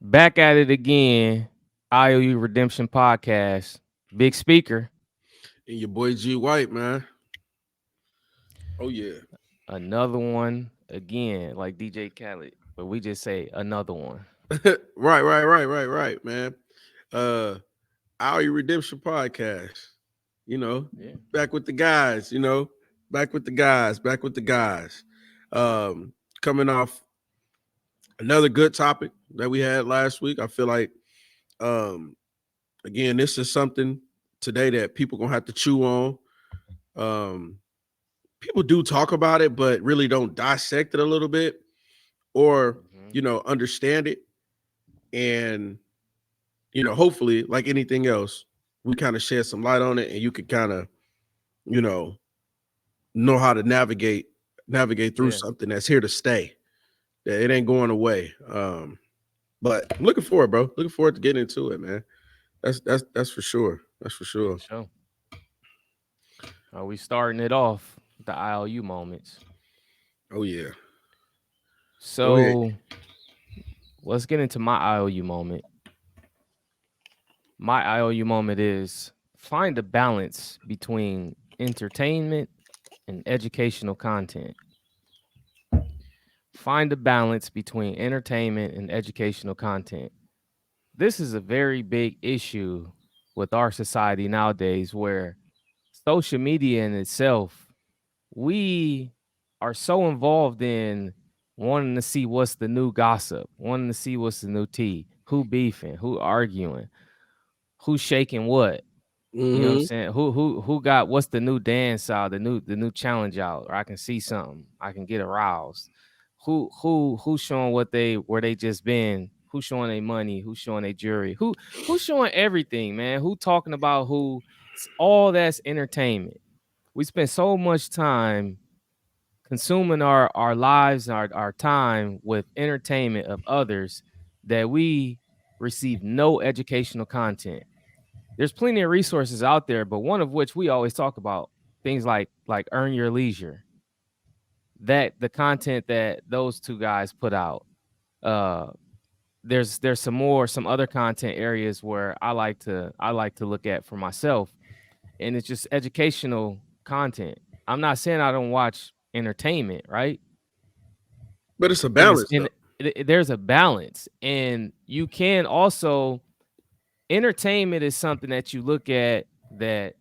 Back at it again. IOU Redemption Podcast. Big speaker. And your boy G White, man. Oh yeah. Another one again, like DJ Khaled. But we just say another one. right, man. Uh Our Redemption Podcast. You know, Yeah. back with the guys, back with the guys. Um, Coming off another good topic that we had last week. I feel like um again, this is something today that people gonna have to chew on. Um, People do talk about it, but really don't dissect it a little bit or Hmm. understand it. And hopefully, like anything else, we kind of shed some light on it, and you could kind of you know how to navigate through Yeah. something that's here to stay. That it ain't going away. But I'm looking forward, bro. Looking forward to getting into it, man. That's for sure. That's for For sure. sure. Are we starting it off with the IOU moments? Oh yeah. Go ahead. So let's get into my IOU moment. My IOU moment is find a balance between entertainment and educational content. Find a balance between entertainment and educational content. This is a very big issue with our society nowadays where social media in itself, we are so involved in wanting to see what's the new gossip, wanting to see what's the new tea, who beefing, who arguing, who's shaking what. You know what I'm Mm-hmm. saying? Who got what's the new dance out, the new challenge out, or I can see something, I can get aroused. Who's showing what they where they just been, who's showing their money, who's showing their jewelry, who's showing everything, man. Who talking about who all that's entertainment. We spend so much time consuming our lives, our time with entertainment of others that we receive no educational content. There's plenty of resources out there, but one of which we always talk about things like Earn Your Leisure. That the content that those two guys put out. Uh, there's some other content areas where I like to look at for myself, and it's just educational content. I'm not saying I don't watch entertainment, right? But it's a And it's balance though. and there's a balance, and you can also entertainment is something that you look at that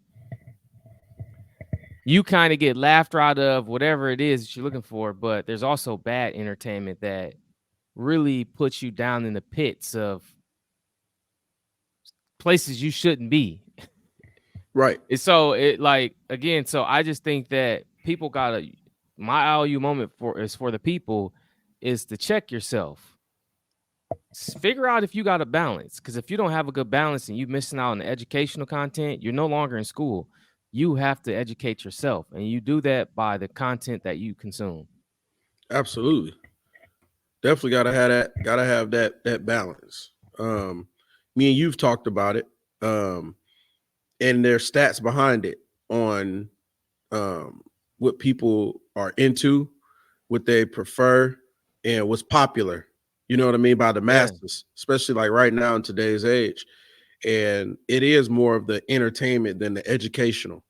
you kind of get laughed out of whatever it is that you're looking for, but there's also bad entertainment that really puts you down in the pits of places you shouldn't be. Right. And so it like again, so I just think that people gotta my IOU moment for the people is to check yourself. Figure out if you got a balance. Because if you don't have a good balance and you're missing out on the educational content, you're no longer in school. You have to educate yourself. And you do that by the content that you consume. Absolutely. Definitely gotta have that balance. Me and you've talked about it. Um, and there's stats behind it on um what people are into, what they prefer, and what's popular. You know what I mean by the Yeah. masses, especially like right now in today's age. And it is more of the entertainment than the educational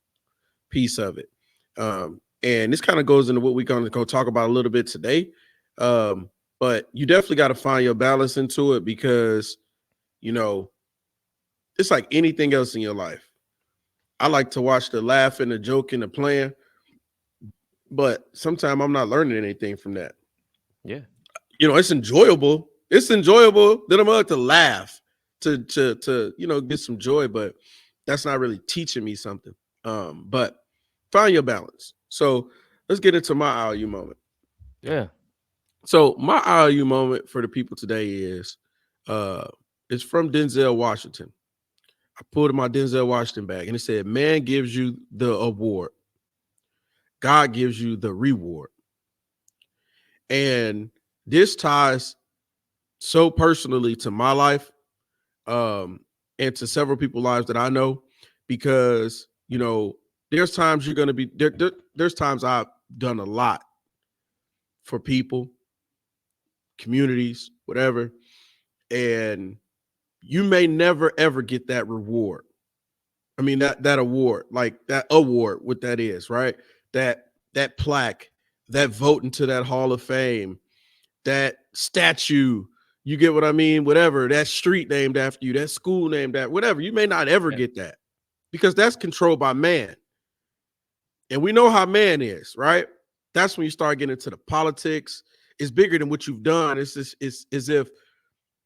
piece of it. And this kind of goes into what we're going to go talk about a little bit today. Um, but you definitely got to find your balance into it because, you know, it's like anything else in your life. I like to watch the laughing, the joking, the playing, but sometimes I'm not learning anything from that. Yeah. It's enjoyable. It's enjoyable that I'm about to laugh, to get some joy, but that's not really teaching me something. But find your balance. So let's get into my IOU moment. Yeah. So my IOU moment for the people today is uh it's from Denzel Washington. I pulled my Denzel Washington bag and it said, "Man gives you the award, God gives you the reward." And this ties so personally to my life, um, and to several people's lives that I know, because there's times you're gonna be there's times I've done a lot for people, communities, whatever, and you may never ever get that reward. I mean that award, like that award, what that is, right? That plaque, that vote into that Hall of Fame, that statue. You get what I mean? Whatever, that street named after you, that school named after, whatever. You may not ever Yeah. get that because that's controlled by man. And we know how man is, right? That's when you start getting into the politics. It's bigger than what you've done. It's just, it's as if,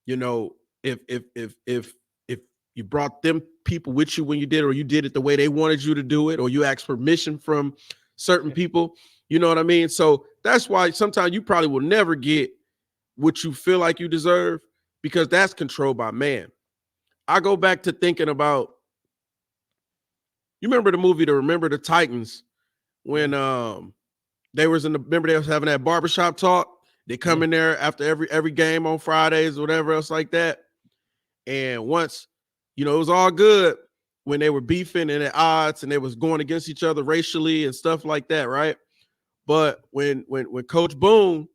you know, if you brought them people with you when you did, or you did it the way they wanted you to do it, or you asked permission from certain Yeah. people, you know what I mean? So that's why sometimes you probably will never get what you feel like you deserve, because that's controlled by man. I go back to thinking about, you remember the movie to Remember the Titans, Yeah. when they was in the, remember they was having that barbershop talk. They come Yeah. in there after every game on Fridays or whatever else like that. And once, you know, it was all good when they were beefing and at odds and they was going against each other racially and stuff like that, right? But when Coach Boone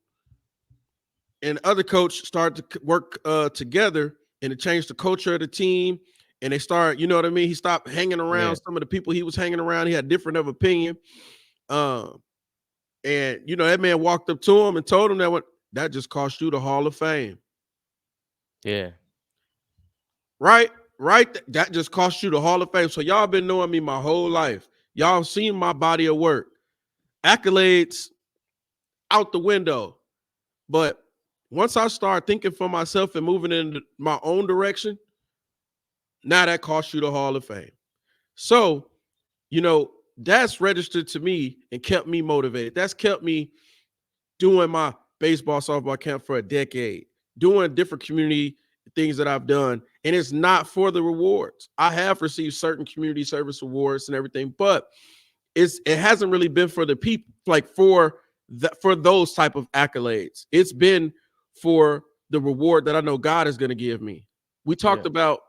and other coach started to work together, and it changed the culture of the team, and they start, you know what I mean? He stopped hanging around Yeah. some of the people he was hanging around. He had different of opinion. Um, and you know, that man walked up to him and told him that what that just cost you the Hall of Fame. Yeah. Right? Right? That just cost you the Hall of Fame. So y'all been knowing me my whole life. Y'all seen my body of work. Accolades out the window. But once I start thinking for myself and moving in my own direction, now that costs you the Hall of Fame. So, you know, that's registered to me and kept me motivated. That's kept me doing my baseball, softball camp for a decade, doing different community things that I've done. And it's not for the rewards. I have received certain community service awards and everything, but it hasn't really been for the people, like for those type of accolades. It's been for the reward that I know God is going to give me. We talked Yeah. about,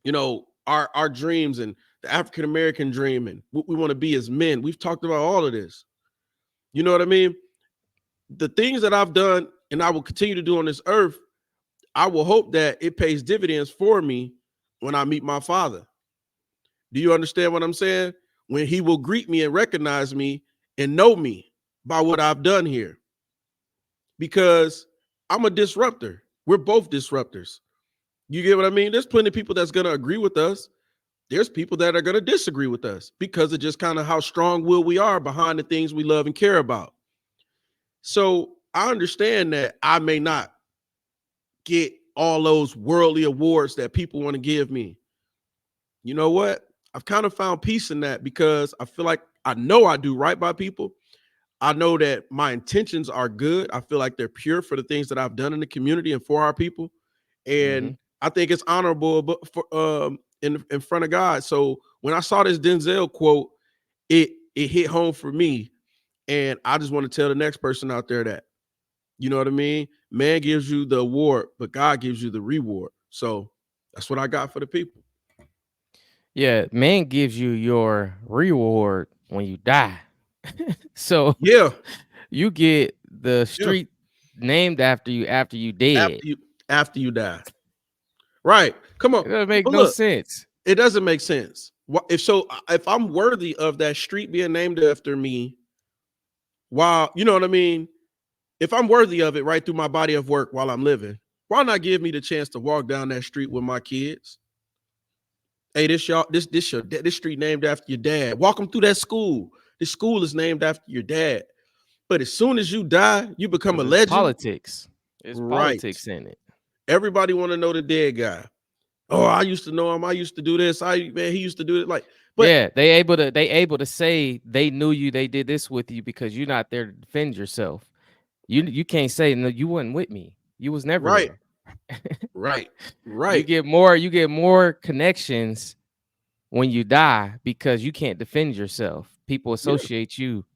you know, our dreams and the African American dream and what we want to be as men. We've talked about all of this. You know what I mean? The things that I've done and I will continue to do on this earth, I will hope that it pays dividends for me when I meet my father. Do you understand what I'm saying? When he will greet me and recognize me and know me by what I've done here. Because I'm a disruptor. We're both disruptors. You get what I mean? There's plenty of people that's going to agree with us. There's people that are going to disagree with us because of just kind of how strong will we are behind the things we love and care about. So I understand that I may not get all those worldly awards that people want to give me. You know what? I've kind of found peace in that because I feel like I know I do right by people. I know that my intentions are good. I feel like they're pure for the things that I've done in the community and for our people. Mm-hmm. And I think it's honorable, but for in front of God. So when I saw this Denzel quote, it hit home for me. And I just want to tell the next person out there that, you know what I mean? Man gives you the award, but God gives you the reward. So that's what I got for the people. Yeah. Man gives you your reward when you die. So Yeah, you get the yeah. street named after you dead. After you after you die. Right. Come on. It doesn't make But no look, sense. it doesn't make sense. If so, if I'm worthy of that street being named after me, while you know what I mean, if I'm worthy of it right through my body of work while I'm living, why not give me the chance to walk down that street with my kids? Hey, this street named after your dad. Walk them through that school. This school is named after your dad. But as soon as you die, you become a Because it's legend. politics. It's Right. politics in it. Everybody want to know the dead guy. Oh, I used to know him. I used to do this. He used to do it. Like, but Yeah, they able to say they knew you, they did this with you because you're not there to defend yourself. You can't say no, you wasn't with me. You was never right, there. right, You right. get more connections when you die because you can't defend yourself. People Yeah, associate you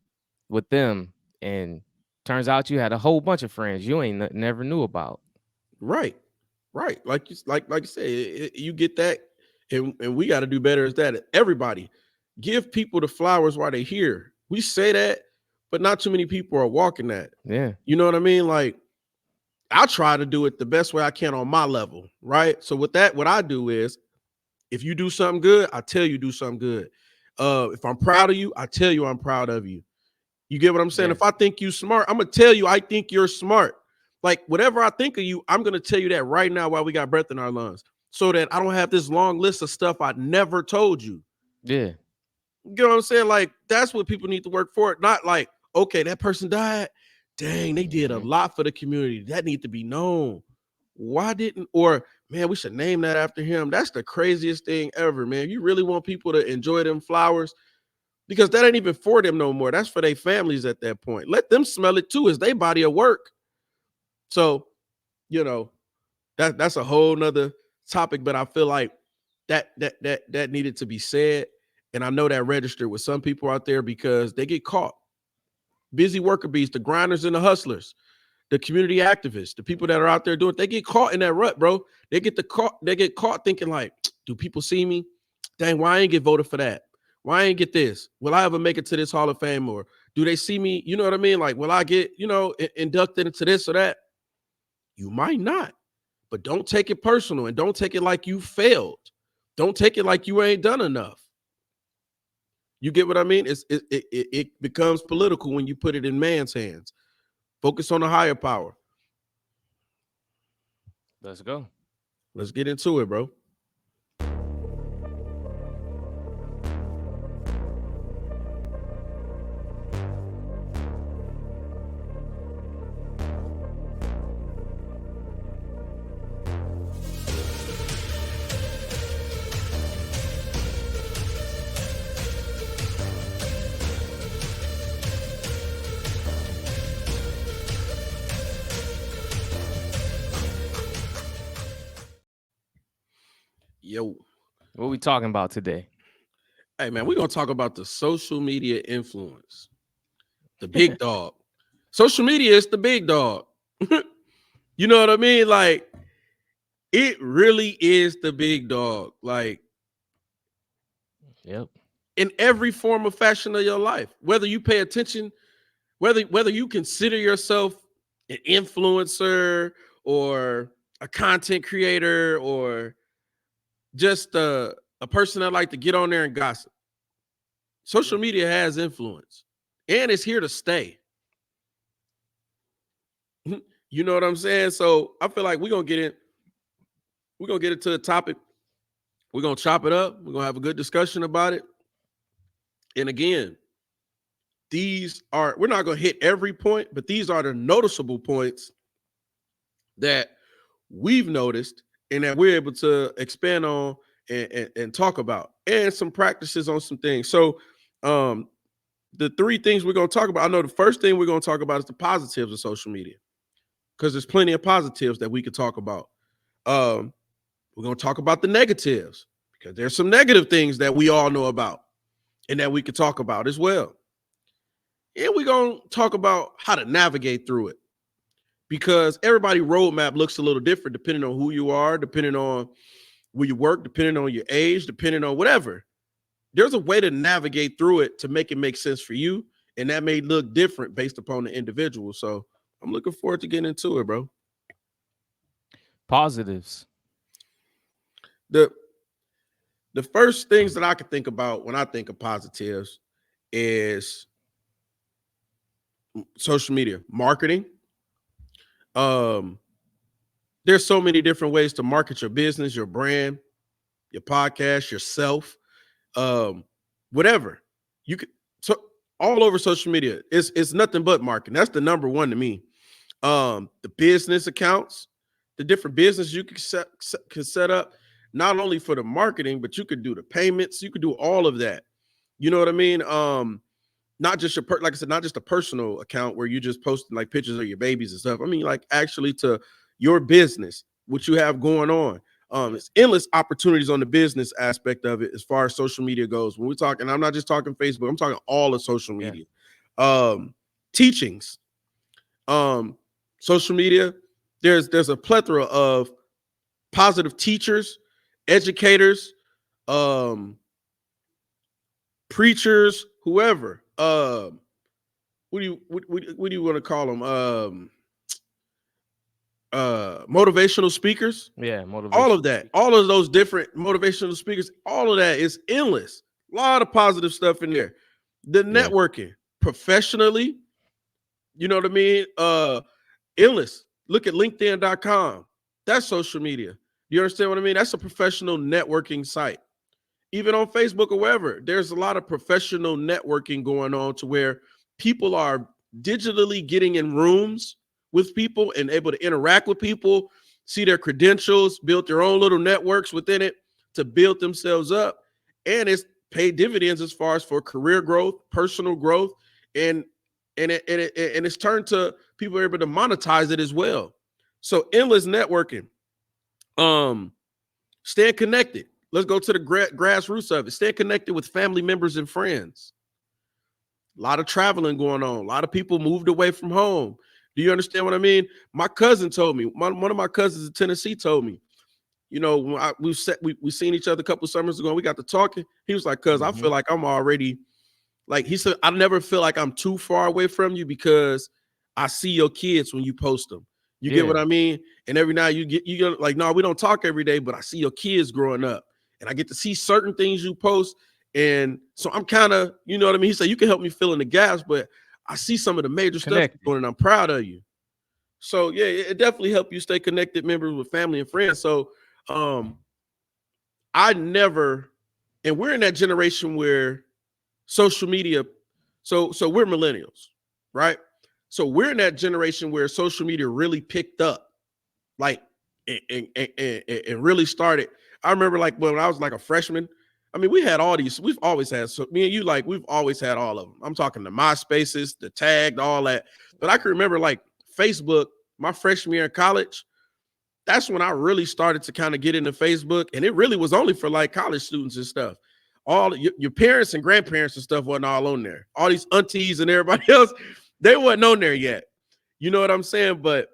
with them, and turns out you had a whole bunch of friends you ain't never knew about. right, right. Like you say, you get that, and we got to do better as that. Everybody, give people the flowers while they're here. We say that, but not too many people are walking that. Yeah. You know what I mean? Like, I try to do it the best way I can on my level, right? So with that, what I do is if you do something good, I tell you do something good. If I'm proud of you, I tell you I'm proud of you. You get what I'm saying? If Yes. I think you smart, I'm gonna tell you I think you're smart. Like whatever I think of you, I'm gonna tell you that right now while we got breath in our lungs, so that I don't have this long list of stuff I never told you. Yeah. You know what I'm saying? Like that's what people need to work for. Not like, okay, that person died. Dang, they did a Hmm. lot for the community. That need to be known. Why didn't, or man, we should name that after him. That's the craziest thing ever, man. You really want people to enjoy them flowers because that ain't even for them no more. That's for their families at that point. Let them smell it too. It's their body of work. So, you know, that's a whole nother topic, but I feel like that needed to be said. And I know that registered with some people out there because they get caught. Busy worker bees, the grinders and the hustlers, the community activists, the people that are out there doing it, they get caught in that rut, bro. They get caught thinking like, do people see me? Dang, why I ain't get voted for that? Why I ain't get this? Will I ever make it to this Hall of Fame? Or do they see me? You know what I mean? Like, will I get, inducted into this or that? You might not, but don't take it personal and don't take it like you failed. Don't take it like you ain't done enough. You get what I mean? It becomes political when you put it in man's hands. Focus on the higher power. Let's go. Let's get into it, bro. Yo, What we talking about today? hey man, we're gonna talk about the social media influence, the big dog. Social media is the big dog. You know what I mean? Like it really is the big dog. Like Yep. in every form of fashion of your life, whether you pay attention, whether you consider yourself an influencer or a content creator or just a person that like to get on there and gossip. Social media has influence and it's here to stay. You know what I'm saying? So I feel like we're gonna get into the topic. We're gonna chop it up. We're gonna have a good discussion about it. And again, these are we're not gonna hit every point, but these are the noticeable points that we've noticed and that we're able to expand on and talk about, and some practices on some things. So the three things we're gonna talk about. I know the first thing we're gonna talk about is the positives of social media, because there's plenty of positives that we could talk about. Um, we're going to talk about the negatives because there's some negative things that we all know about and that we could talk about as well. And we're going to talk about how to navigate through it, because everybody roadmap looks a little different depending on who you are, depending on where you work, depending on your age, depending on whatever. There's a way to navigate through it to make it make sense for you. And that may look different based upon the individual. So I'm looking forward to getting into it, bro. Positives. The the first things that I can think about when I think of positives is social media marketing. Um, there's so many different ways to market your business, your brand, your podcast, yourself, um, whatever. You could so all over social media. It's nothing but marketing. That's the number one to me. The business accounts, the different business you can set up, not only for the marketing, but you could do the payments. You could do all of that. You know what I mean? Not just your like I said, not just a personal account where you just post like pictures of your babies and stuff. I mean, like actually to your business, what you have going on. It's endless opportunities on the business aspect of it as far as social media goes. When we're talking, I'm not just talking Facebook, I'm talking all of social Yes. media. Teachings, um, social media. There's a plethora of positive teachers, educators, um, preachers, whoever. What do you want to call them? motivational speakers, Yeah, all motivation of that, speakers. all of those different motivational speakers, all of that is endless. A lot of positive stuff in there. The Yeah, networking professionally, you know what I mean? Endless. Look at LinkedIn.com. That's social media. You understand what I mean? That's a professional networking site. Even on Facebook or wherever, there's a lot of professional networking going on to where people are digitally getting in rooms with people and able to interact with people, see their credentials, build their own little networks within it to build themselves up. And it's paid dividends as far as for career growth, personal growth, and and it's turned to people are able to monetize it as well. So endless networking. Um, Staying connected. Let's go to the grassroots of it. Stay connected with family members and friends. A lot of traveling going on. A lot of people moved away from home. Do you understand what I mean? My cousin told me, one of my cousins in Tennessee told me, you know, when we seen each other a couple of summers ago and we got to talking. He was like, cuz I hmm feel like I'm already, like he said, I never feel like I'm too far away from you because I see your kids when you post them. You get what yeah, I mean? And every now you get like, no, we don't talk every day, but I see your kids growing up, and I get to see certain things you post, and so I'm kind of, you know what I mean. He said you can help me fill in the gaps, but I see some of the major stuff you're connected. doing, and I'm proud of you. So yeah, it definitely helped you stay connected, members with family and friends. So um, I never, and we're in that generation where social media, so we're millennials, right? So we're in that generation where social media really picked up, like and really started. I remember like when I was like a freshman. I mean, we had all these. We've always had. So me and you, like, we've always had all of them. I'm talking the MySpaces, the Tagged, all that. But I can remember like Facebook. My freshman year in college, that's when I really started to kind of get into Facebook, and it really was only for like college students and stuff. All your parents and grandparents and stuff wasn't all on there. All these aunties and everybody else, they wasn't on there yet. You know what I'm saying? But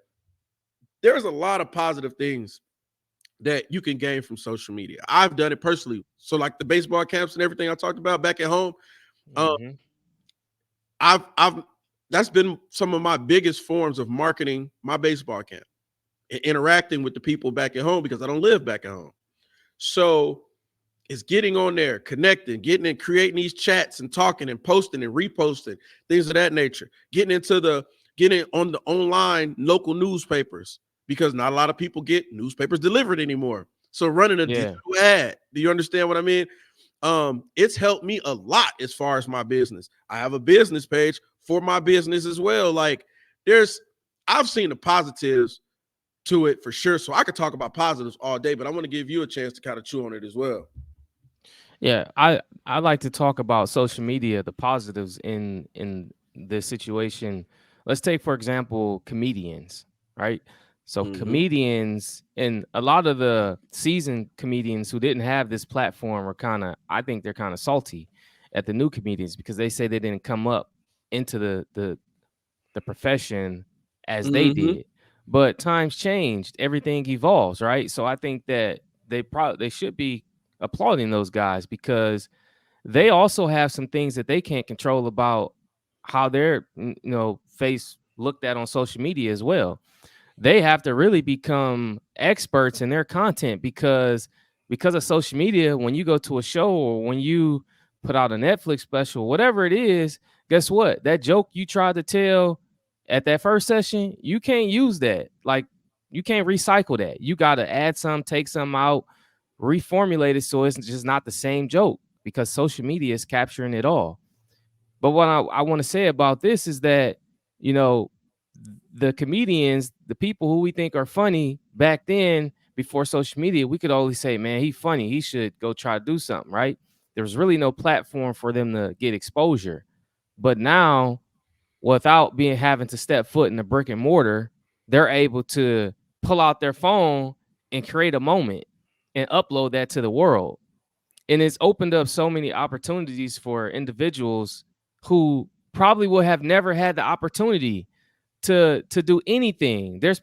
there's a lot of positive things that you can gain from social media. I've done it personally. So like the baseball camps and everything I talked about back at home, um, hmm I've that's been some of my biggest forms of marketing my baseball camp and interacting with the people back at home because I don't live back at home. So it's getting on there, connecting, getting and creating these chats and talking and posting and reposting, things of that nature. Getting on the online local newspapers because not a lot of people get newspapers delivered anymore. So running a Yeah, digital ad. Do you understand what I mean? It's helped me a lot as far as my business. I have a business page for my business as well. Like there's I've seen the positives to it for sure. So I could talk about positives all day, but I want to give you a chance to kind of chew on it as well. yeah. I like to talk about social media, the positives in this situation. Let's take for example comedians, right? So Mm-hmm. comedians and a lot of the seasoned comedians who didn't have this platform are kind of, I think they're kind of salty at the new comedians because they say they didn't come up into the profession as they Mm-hmm. did. But times changed, everything evolves, right? So I think that they should be applauding those guys because they also have some things that they can't control about how their face looked at on social media as well. They have to really become experts in their content because of social media. When you go to a show or when you put out a Netflix special, whatever it is, guess what? That joke you tried to tell at that first session, you can't use that. Like you can't recycle that. You got to add some, take some out, reformulate it so it's just not the same joke because social media is capturing it all. But what I want to say about this is that, you know, the comedians, the people who we think are funny back then before social media, we could always say, man, he's funny. He should go try to do something, right? There was really no platform for them to get exposure. But now, without being having to step foot in the brick and mortar, they're able to pull out their phone and create a moment and upload that to the world, and it's opened up so many opportunities for individuals who probably would have never had the opportunity to do anything. There's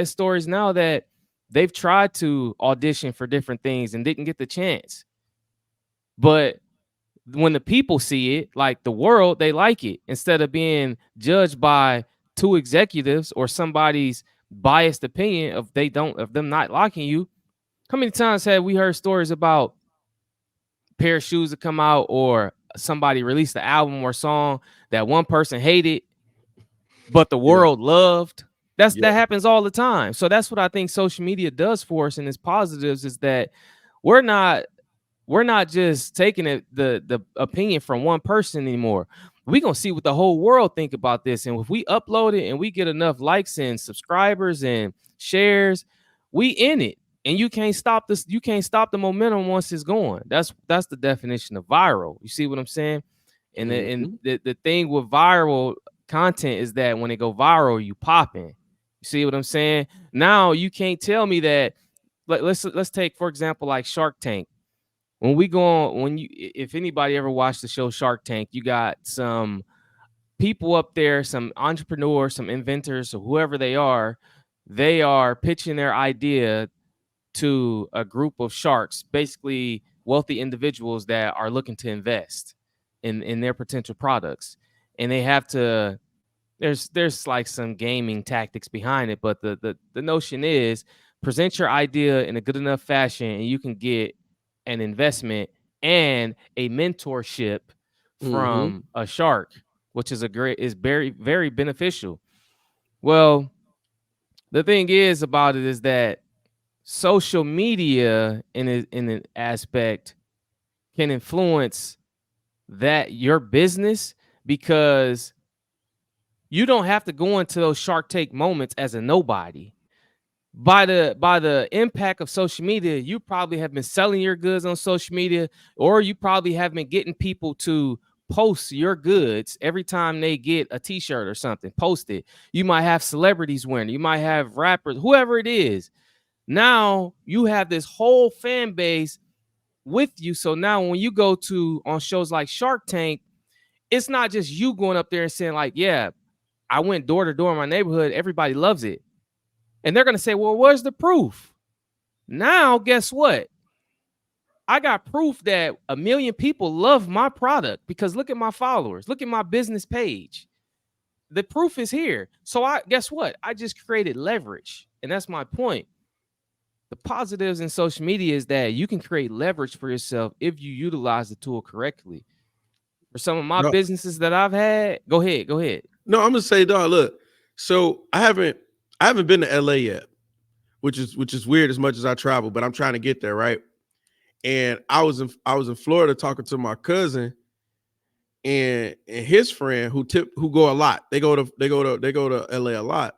stories now that they've tried to audition for different things and didn't get the chance. But when the people see it, like the world, they like it instead of being judged by two executives or somebody's biased opinion of them not liking you. How many times have we heard stories about pair of shoes that come out or somebody released the album or song that one person hated but the Yeah. world loved? That Yeah. happens all the time. So that's what I think social media does for us, and its positives is that we're not we're not just taking the opinion from one person anymore. We gonna see what the whole world think about this, and if we upload it and we get enough likes and subscribers and shares, we in it. And you can't stop this. You can't stop the momentum once it's going. That's the definition of viral. You see what I'm saying? And Hmm. the thing with viral content is that when it go viral, you popping. You see what I'm saying? Now you can't tell me that. Let's take for example like Shark Tank. When we go on, when you if anybody ever watched the show Shark Tank, you got some people up there, some entrepreneurs, some inventors, or whoever they are pitching their idea to a group of sharks, basically wealthy individuals that are looking to invest in their potential products. And they have to there's like some gaming tactics behind it, but the notion is present your idea in a good enough fashion and you can get an investment and a mentorship Hmm. from a shark, which is very very beneficial. Well, the thing is about it is that social media in an aspect can influence that your business because you don't have to go into those Shark Tank moments as a nobody. By the impact of social media, you probably have been selling your goods on social media, or you probably have been getting people to post your goods every time they get a t-shirt or something. Post it. You might have celebrities wearing it, you might have rappers, whoever it is. Now you have this whole fan base with you. So now when you go to on shows like Shark Tank, it's not just you going up there and saying, like, yeah, I went door to door in my neighborhood, everybody loves it. And they're gonna say, well, where's the proof? Now, guess what? I got proof that a million people love my product because look at my followers, look at my business page. The proof is here. So I guess what? I just created leverage. And that's my point. The positives in social media is that you can create leverage for yourself if you utilize the tool correctly. For some of my No, businesses that I've had, go ahead, go ahead. no, I'm gonna say, dog. Look, so I haven't been to LA yet, which is weird as much as I travel, but I'm trying to get there, right? And I was in Florida talking to my cousin and his friend who go a lot. They go to LA a lot.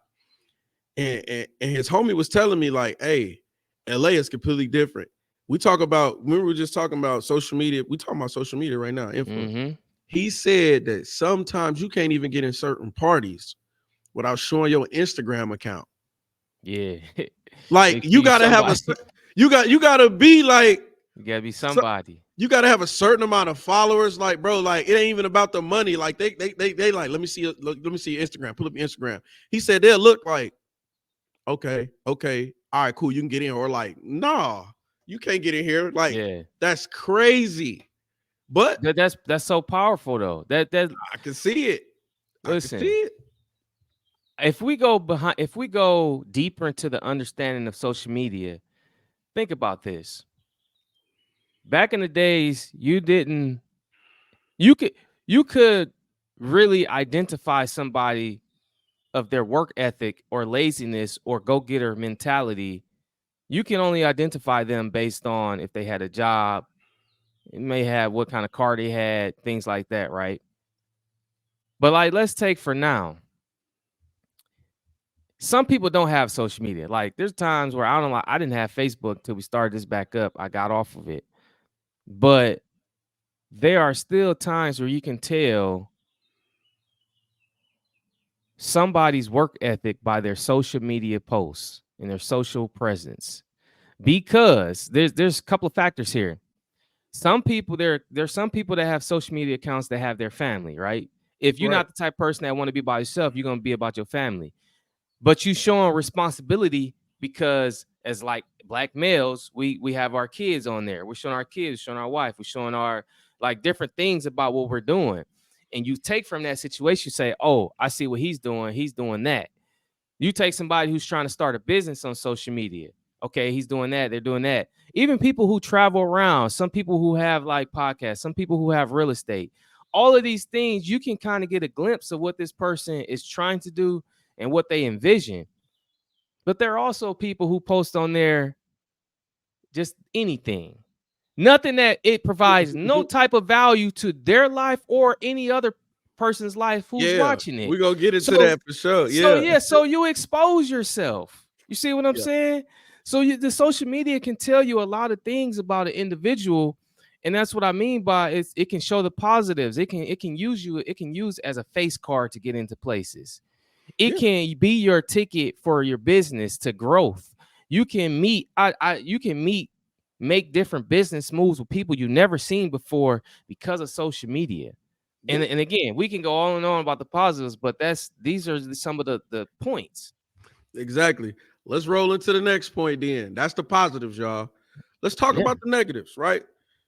And his homie was telling me like, hey, LA is completely different. We were just talking about social media. We talking about social media right now, influence. Mm-hmm. He said that sometimes you can't even get in certain parties without showing your Instagram account. Yeah. Like Make sure you you gotta have a somebody. you gotta be like You gotta be so, somebody. you gotta have a certain amount of followers. Like, bro, like it ain't even about the money. Like they like, let me see your Instagram. Pull up your Instagram. He said they'll look like, okay, okay, all right, cool, you can get in. Or like, nah, you can't get in here. Like, Yeah. that's crazy. But That's so powerful though. That I can see it. I can see listen, it. if we go deeper into the understanding of social media, think about this. Back in the days, you could you could really identify somebody of their work ethic or laziness or go-getter mentality. You can only identify them based on if they had a job, it may have what kind of car they had, things like that, right? But like let's take for now. Some people don't have social media. Like there's times where I don't like I didn't have Facebook till we started this back up. I got off of it. But there are still times where you can tell somebody's work ethic by their social media posts and their social presence. Because there's a couple of factors here. Some people there's some people that have social media accounts that have their family, right? If you're Right. not the type of person that want to be by yourself, you're gonna be about your family. But you showing responsibility because as like black males, we have our kids on there. We're showing our kids, showing our wife, we're showing our like different things about what we're doing. And you take from that situation, you say, oh, I see what he's doing that. You take somebody who's trying to start a business on social media. Okay, he's doing that. They're doing that. Even people who travel around, some people who have like podcasts, some people who have real estate. All of these things, you can kind of get a glimpse of what this person is trying to do and what they envision. But there are also people who post on there just anything. Nothing that it provides no type of value to their life or any other person's life who's Yeah, watching it. we're gonna get into So that for sure. so Yeah. yeah, so you expose yourself. You see what I'm Yeah. saying? So the social media can tell you a lot of things about an individual, and that's what I mean by it can show the positives. It can use you. It can use as a face card to get into places. It Yeah. can be your ticket for your business to growth. You can meet. You can meet, make different business moves with people you've never seen before because of social media. And Yeah. and again, we can go on and on about the positives, but these are some of the points. Exactly. Let's roll into the next point then. That's the positives, y'all. Let's talk Yeah, about the negatives, right?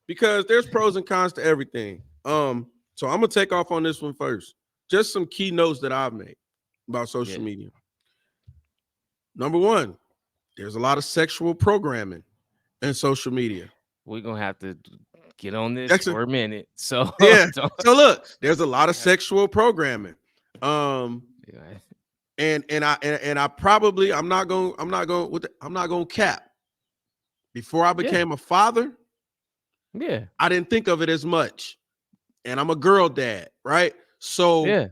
Because there's pros and cons to everything. So I'm gonna take off on this one first. Just some key notes that I've made about social yeah. media. Number one, there's a lot of sexual programming in social media. We're gonna have to get on this That's a, for a minute. So yeah. don't, So look, there's a lot of sexual programming. Um, yeah. and I probably I'm not gonna cap. Before I Yeah, became a father, yeah, I didn't think of it as much. And I'm a girl dad, right? So yeah.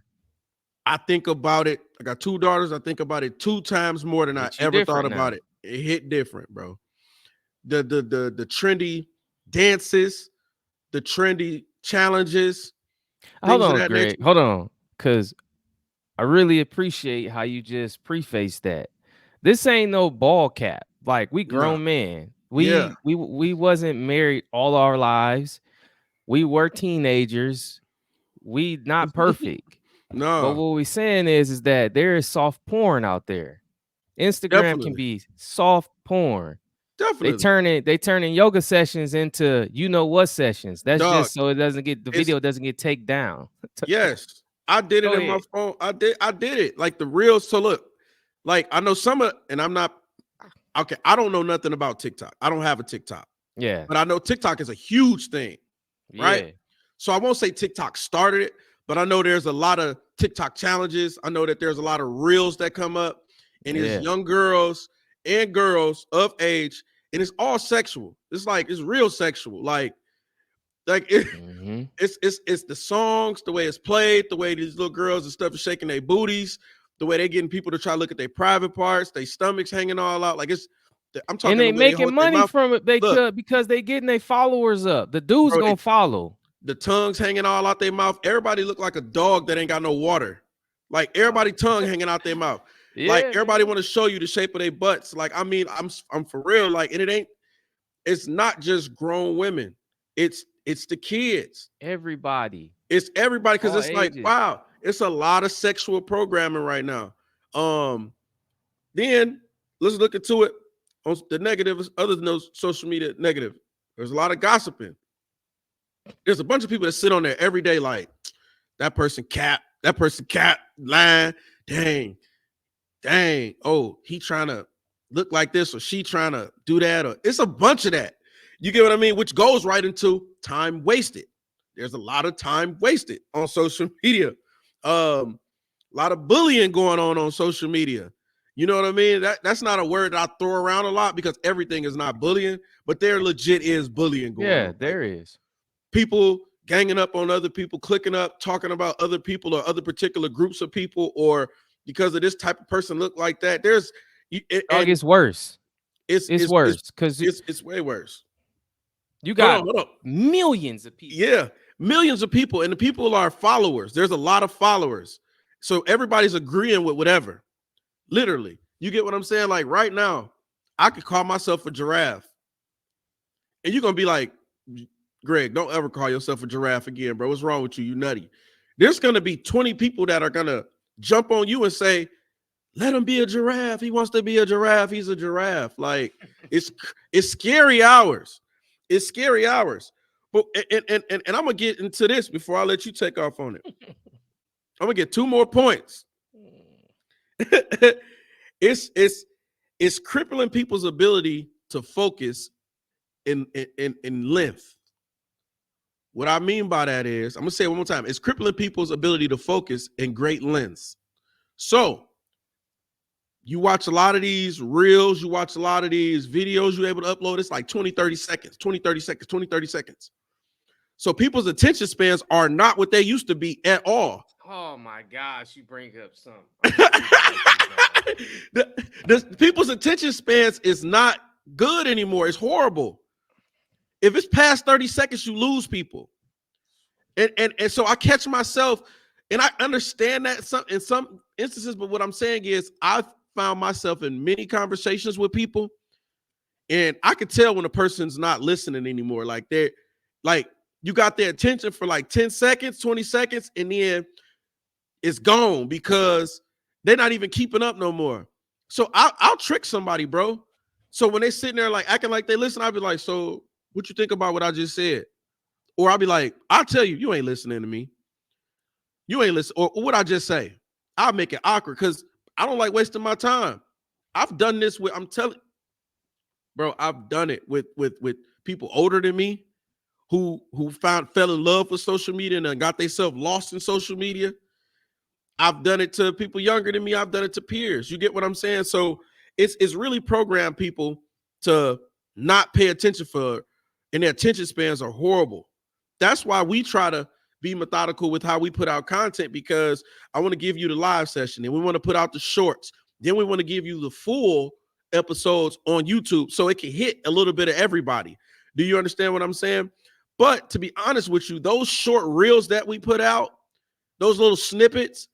I think about it. I got two daughters. I think about it two times more than I Hit you ever thought different about now. it. It hit different, bro. The trendy dances, the trendy challenges, Hold things of on, that Greg. nature. Hold on, because I really appreciate how you just preface that. This ain't no ball cap. Like we No. grown men. Yeah. We wasn't married all our lives. We were teenagers. We not perfect. But No. what we saying is that there is soft porn out there. Instagram can Definitely. be soft porn. Definitely. They turning yoga sessions into you know what sessions. That's Dog. just so it doesn't get the It's video doesn't get taken down. yes. I did it Go in my ahead. phone. I did it. Like the real. So look, like I know some of, and I'm not okay. I don't know nothing about TikTok. I don't have a TikTok, Yeah. but I know TikTok is a huge thing, right? Yeah. So I won't say TikTok started it, but I know there's a lot of TikTok challenges. I know that there's a lot of reels that come up, and it's Yeah. young girls and girls of age, and it's all sexual. It's like it's real sexual. Like it, Mm-hmm. it's the songs, the way it's played, the way these little girls and stuff are shaking their booties, the way they're getting people to try to look at their private parts, their stomachs hanging all out. Like I'm And talking they the way they making hold their money mouth. from it. They Look, could because they getting their followers up. The dude's bro, gonna follow. the tongues hanging all out their mouth. Everybody look like a dog that ain't got no water. Like everybody tongue hanging out their mouth. Like Yeah, everybody man. want to show you the shape of their butts. Like I mean, I'm for real. Like and it ain't. It's not just grown women. It's the kids. Everybody, It's everybody because all it's like ages. wow, it's a lot of sexual programming right now. Um, then let's look into it on the negatives, other than those social media negative. There's a lot of gossiping. There's a bunch of people that sit on there every day, like that person cap, lying, dang, dang. Oh, he trying to look like this, or she trying to do that, or it's a bunch of that. You get what I mean? Which goes right into time wasted. There's a lot of time wasted on social media. A lot of bullying going on social media. You know what I mean? That's not a word that I throw around a lot because everything is not bullying, but there legit is bullying going Yeah, on. Like there is. people ganging up on other people, clicking up, talking about other people or other particular groups of people, or because of this type of person look like that. There's Dog, and it's worse. it's It's it's it's worse because it's way worse. you Hold got on, hold on. millions of people. Yeah, millions of people, and the people are followers. There's a lot of followers, so everybody's agreeing with whatever. Literally, you get what I'm saying? Like right now, I could call myself a giraffe, and you're gonna be like, Greg, don't ever call yourself a giraffe again, bro. What's wrong with you? You nutty. There's gonna be 20 people that are gonna jump on you and say, let him be a giraffe. He wants to be a giraffe. He's a giraffe. Like it's it's scary hours. It's scary hours. But and I'm gonna get into this before I let you take off on it. I'm gonna get two more points. It's crippling people's ability to focus in length. What I mean by that is, I'm gonna say it one more time. It's crippling people's ability to focus in great lengths. So you watch a lot of these reels, you watch a lot of these videos you're able to upload. It's like 20, 30 seconds, 20, 30 seconds, 20, 30 seconds. So people's attention spans are not what they used to be at all. Oh my gosh, you bring up something. the people's attention spans is not good anymore. It's horrible. If it's past 30 seconds, you lose people. And so I catch myself, and I understand that in some instances, but what I'm saying is I've found myself in many conversations with people, and I could tell when a person's not listening anymore. Like they're like, you got their attention for like 10 seconds, 20 seconds, and then it's gone because they're not even keeping up no more. So I'll trick somebody, bro. So when they sitting there like acting like they listen, I'll be like, so what you think about what I just said? Or I'll be like, I'll tell you, you ain't listening to me. You ain't listen. Or what I just say. I'll make it awkward because I don't like wasting my time. I've done this with, I'm telling, bro, I've done it with people older than me who fell in love with social media and got themselves lost in social media. I've done it to people younger than me. I've done it to peers. You get what I'm saying? So it's really programmed people to not pay attention and their attention spans are horrible. That's why we try to be methodical with how we put out content, because I want to give you the live session and we want to put out the shorts. Then we want to give you the full episodes on YouTube so it can hit a little bit of everybody. Do you understand what I'm saying? But to be honest with you, those short reels that we put out, those little snippets,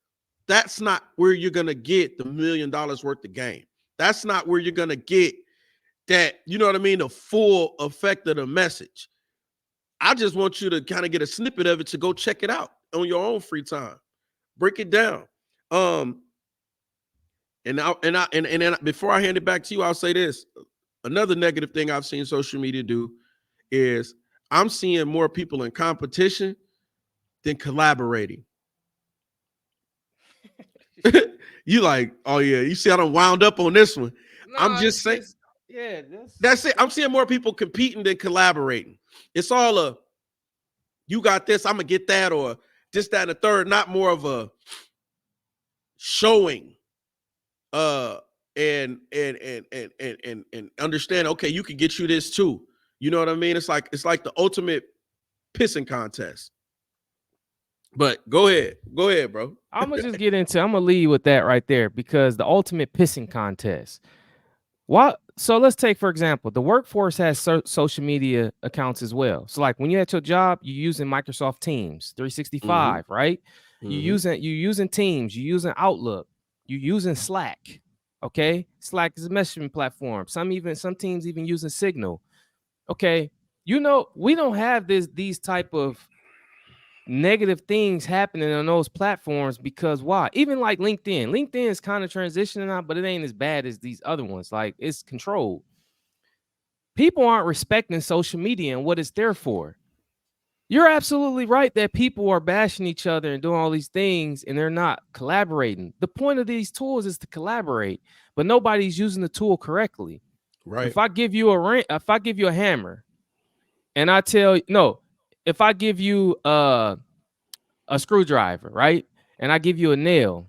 that's not where you're going to get the $1 million worth of game. That's not where you're going to get that, you know what I mean, the full effect of the message. I just want you to kind of get a snippet of it to go check it out on your own free time. Break it down. And then before I hand it back to you, I'll say this. Another negative thing I've seen social media do is I'm seeing more people in competition than collaborating. You like, oh yeah, you see I done wound up on this one. No, I'm just saying, yeah, that's it. I'm seeing more people competing than collaborating. It's all you got this, I'm gonna get that, or just that and the third, not more of a showing and understand, okay, you can get you this too. You know what I mean? It's like the ultimate pissing contest. But go ahead, bro. I'm gonna just get into. I'm gonna lead with that right there because the ultimate pissing contest. What? So let's take for example, the workforce has social media accounts as well. So like when you're at your job, you're using Microsoft Teams 365, right? You using Teams, you using Outlook, you using Slack. Okay, Slack is a messaging platform. Some teams even using Signal. Okay, you know we don't have these type of negative things happening on those platforms because why? Even like LinkedIn is kind of transitioning out, but it ain't as bad as these other ones. Like it's controlled. People aren't respecting social media and what it's there for. You're absolutely right that people are bashing each other and doing all these things and they're not collaborating. The point of these tools is to collaborate, but nobody's using the tool correctly. Right. If I give you a hammer and if I give you a screwdriver, right? And I give you a nail.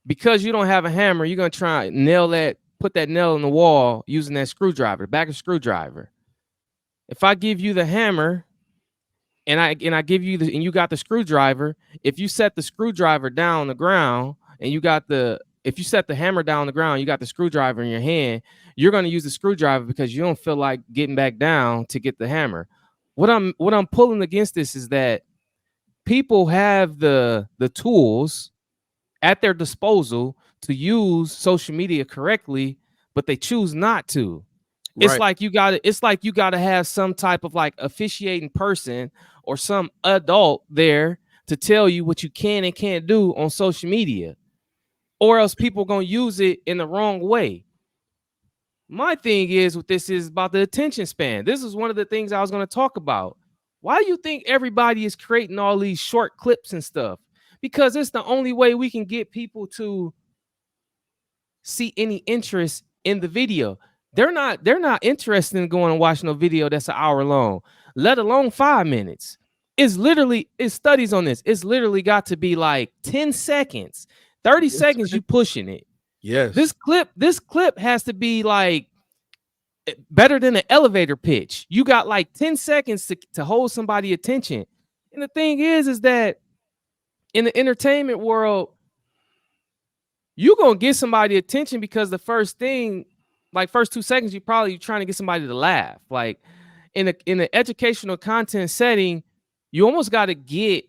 Because you don't have a hammer, you're gonna try and put that nail in the wall using that screwdriver, back of screwdriver. If I give you the hammer and I give you and you got the screwdriver, if you set the screwdriver down on the ground and if you set the hammer down on the ground, you got the screwdriver in your hand, you're going to use the screwdriver because you don't feel like getting back down to get the hammer. What I'm pulling against this is that people have the tools at their disposal to use social media correctly, but they choose not to. Right. It's like you got to have some type of like officiating person or some adult there to tell you what you can and can't do on social media, or else people going to use it in the wrong way. My thing is what this is about the attention span. This is one of the things I was going to talk about. Why do you think everybody is creating all these short clips and stuff? Because it's the only way we can get people to see any interest in the video. They're not interested in going and watching a video that's an hour long, let alone 5 minutes. It's studies on this. It's literally got to be like 10 seconds, 30 seconds, you pushing it. Yes. This clip has to be like better than an elevator pitch. You got like 10 seconds to hold somebody attention. And the thing is that in the entertainment world, you gonna get somebody attention because the first thing, like first 2 seconds, you probably trying to get somebody to laugh. Like in an educational content setting, you almost gotta get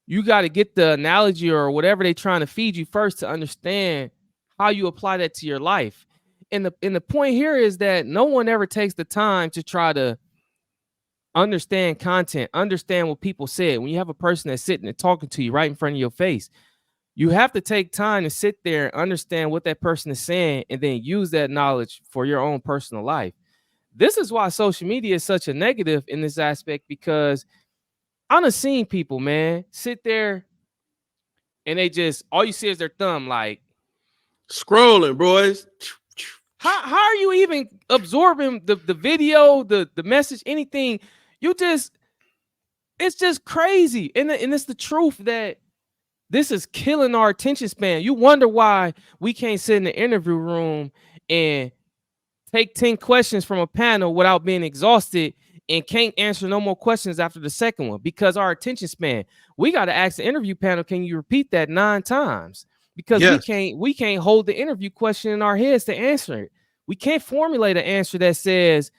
the analogy or whatever they trying to feed you first to understand how you apply that to your life. And the point here is that no one ever takes the time to try to understand content, understand what people said. When you have a person that's sitting and talking to you right in front of your face, you have to take time to sit there and understand what that person is saying and then use that knowledge for your own personal life. This is why social media is such a negative in this aspect, because I done seen people, man, sit there and they just, all you see is their thumb. Like, Scrolling, boys. how are you even absorbing the video, the message, anything? You just, it's just crazy. And it's the truth that this is killing our attention span. You wonder why we can't sit in the interview room and take 10 questions from a panel without being exhausted and can't answer no more questions after the second one, because our attention span. We got to ask the interview panel, can you repeat that 9 times? Because Yes. we can't hold the interview question in our heads to answer it. We can't formulate an answer that says,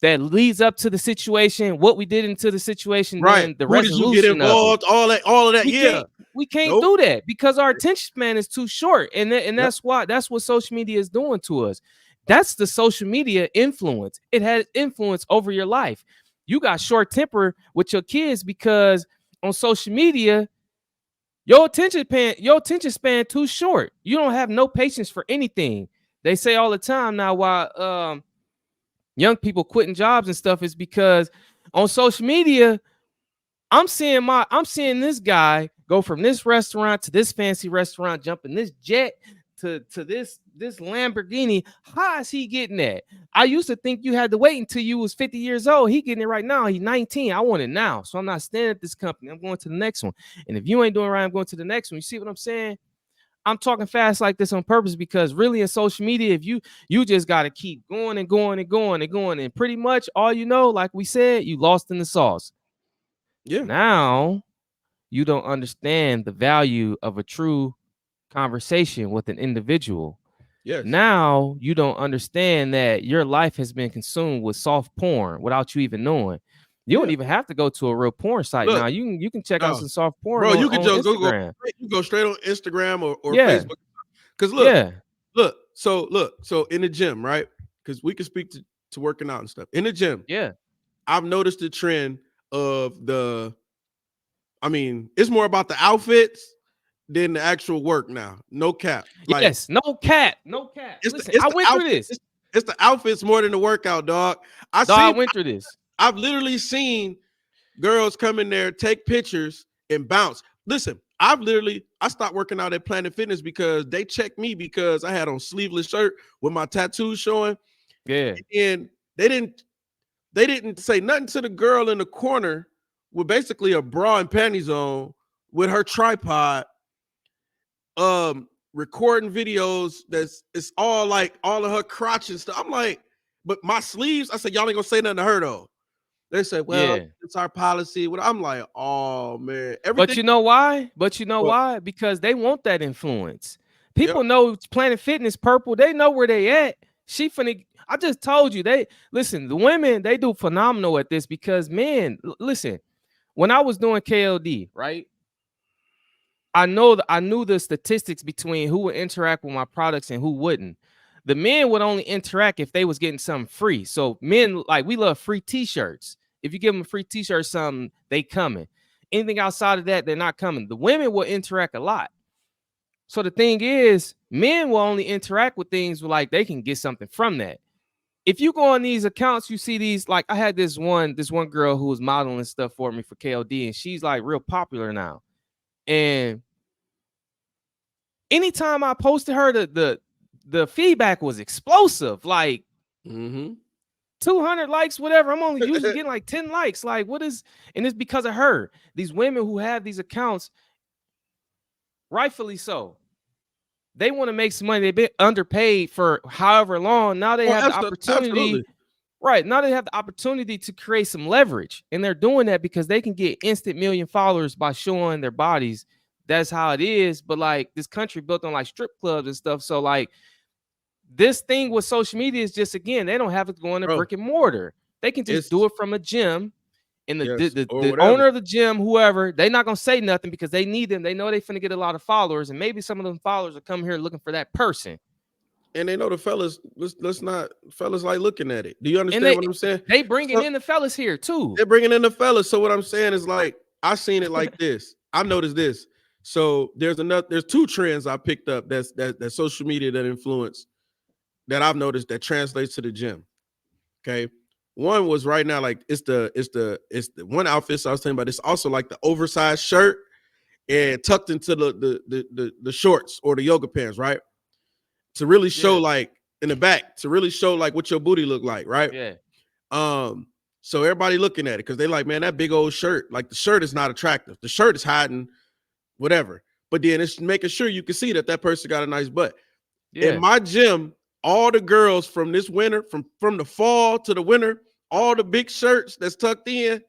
that leads up to the situation, what we did into the situation, Right. then the Who did you get resolution of it. involved? All of that. We Yeah. can't we can't Nope. do that because our attention span is too short. And Yep. that's what social media is doing to us. That's the social media influence. It has influence over your life. You got short temper with your kids because on social media, your attention span too short. You don't have no patience for anything. They say all the time now, why young people quitting jobs and stuff is because on social media, I'm seeing this guy go from this restaurant to this fancy restaurant, jumping this jet to this Lamborghini. How is he getting that? I used to think you had to wait until you was 50 years old. He getting it right now. He's 19. I want it now. So I'm not staying at this company. I'm going to the next one. And if you ain't doing right, I'm going to the next one. You see what I'm saying? I'm talking fast like this on purpose because really in social media, if you just got to keep going and going and going and going, and pretty much all you know, like we said, you lost in the sauce. Yeah. Now you don't understand the value of a true conversation with an individual. Yes. Now you don't understand that your life has been consumed with soft porn without you even knowing. You don't Yeah. even have to go to a real porn site Look, now. You can check out no, some soft porn bro, you can on just Instagram. you go straight on Instagram or Yeah, Facebook. Because yeah, so in the gym, right? Because we can speak to working out and stuff. In the gym, yeah. I've noticed the trend of it's more about the outfits than the actual work now. No cap. Like Yes, no cap, no cap. it's Listen, it's I the went through outfit, this. it's the outfits more than the workout, dog. Dog, I went through this. I've literally seen girls come in there, take pictures, and bounce. Listen, I stopped working out at Planet Fitness because they checked me because I had on sleeveless shirt with my tattoos showing. Yeah, And they didn't say nothing to the girl in the corner with basically a bra and panties on with her tripod, recording videos it's all like all of her crotch and stuff. I'm like, but my sleeves, I said, y'all ain't gonna say nothing to her though. They said, well, yeah. it's our policy. I'm like, oh man, But everything. you know why? Well, Because they want that influence. yep, People know Planet Fitness purple. They know where they at. She finna. I just told you. They listen. The women, they do phenomenal at this because men. Listen. When I was doing KLD, right? I knew the statistics between who would interact with my products and who wouldn't. The men would only interact if they was getting something free. So men, like, we love free t-shirts. If you give them a free t-shirt, something, they coming. Anything outside of that, they're not coming. The women will interact a lot. So the thing is, men will only interact with things like they can get something from that. If you go on these accounts, you see these, like I had this one girl who was modeling stuff for me for KLD, and she's like real popular now. And anytime I posted her, the feedback was explosive. Like Mm-hmm. 200 likes, whatever. I'm only usually getting like 10 likes. Like, what is, and it's because of her. These women who have these accounts, rightfully so, they want to make some money. They've been underpaid for however long. Now they Oh, have the opportunity. absolutely. Right. Now they have the opportunity to create some leverage. And they're doing that because they can get instant million followers by showing their bodies. That's how it is. But like this country built on like strip clubs and stuff. So like this thing with social media is just, again, they don't have to go in a Bro, brick and mortar. They can just do it's it from a gym. And yes, or the whatever. owner of the gym, whoever, they're not gonna say nothing because they need them. They know they're finna get a lot of followers, and maybe some of them followers will come here looking for that person. And they know the fellas, let's not, fellas like looking at it. Do you And understand what I'm saying? they bringing So in the fellas here too. they're bringing in the fellas. So what I'm saying is, like, I seen it like this. I noticed this. So there's two trends I picked up that social media that influence that I've noticed that translates to the gym. Okay. One was right now, like it's the one outfit I was talking about. It's also like the oversized shirt and tucked into the shorts or the yoga pants, right? To really show, Yeah, like, in the back, to really show like what your booty look like, right? yeah, So everybody looking at it because they like, man, that big old shirt, like the shirt is not attractive. The shirt is hiding whatever, but then it's making sure you can see that that person got a nice butt. In yeah, my gym, all the girls from this winter, from the fall to the winter, all the big shirts that's tucked in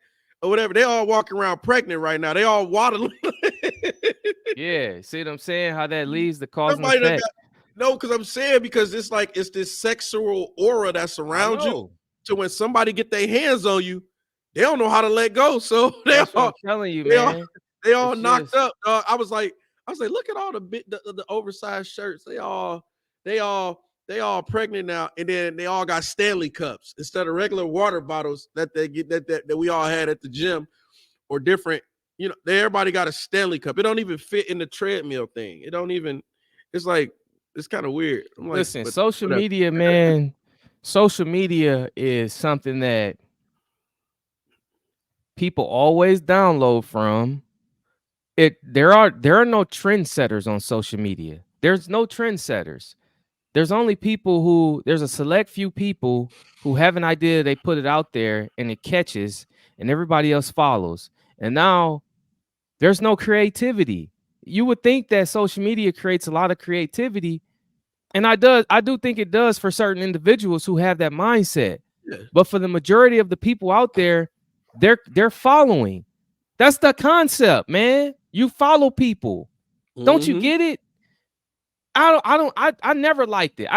or whatever, they all walking around pregnant right now. They all waddling. yeah. See what I'm saying? How that leads to cause and Somebody done effect. got no, because I'm saying, because it's like it's this sexual aura that's I around you. know. So when somebody get their hands on you, they don't know how to let go. So they That's what all I'm telling you, they all man. they all It's knocked just, up. I was like, look at all the oversized shirts. They all pregnant now, and then they all got Stanley cups instead of regular water bottles that they get that we all had at the gym, or different. Everybody got a Stanley cup. It don't even fit in the treadmill thing. It don't even. It's like, it's kind of weird. I'm like, listen, but social whatever. media, man. Social media is something that people always download from. There are no trendsetters on social media. There's no trendsetters. There's a select few people who have an idea, they put it out there and it catches and everybody else follows. And now there's no creativity. You would think that social media creates a lot of creativity, and I do think it does for certain individuals who have that mindset. Yeah. But for the majority of the people out there, they're following. That's the concept, man. You follow people. Don't you Mm-hmm. get it? I never liked it.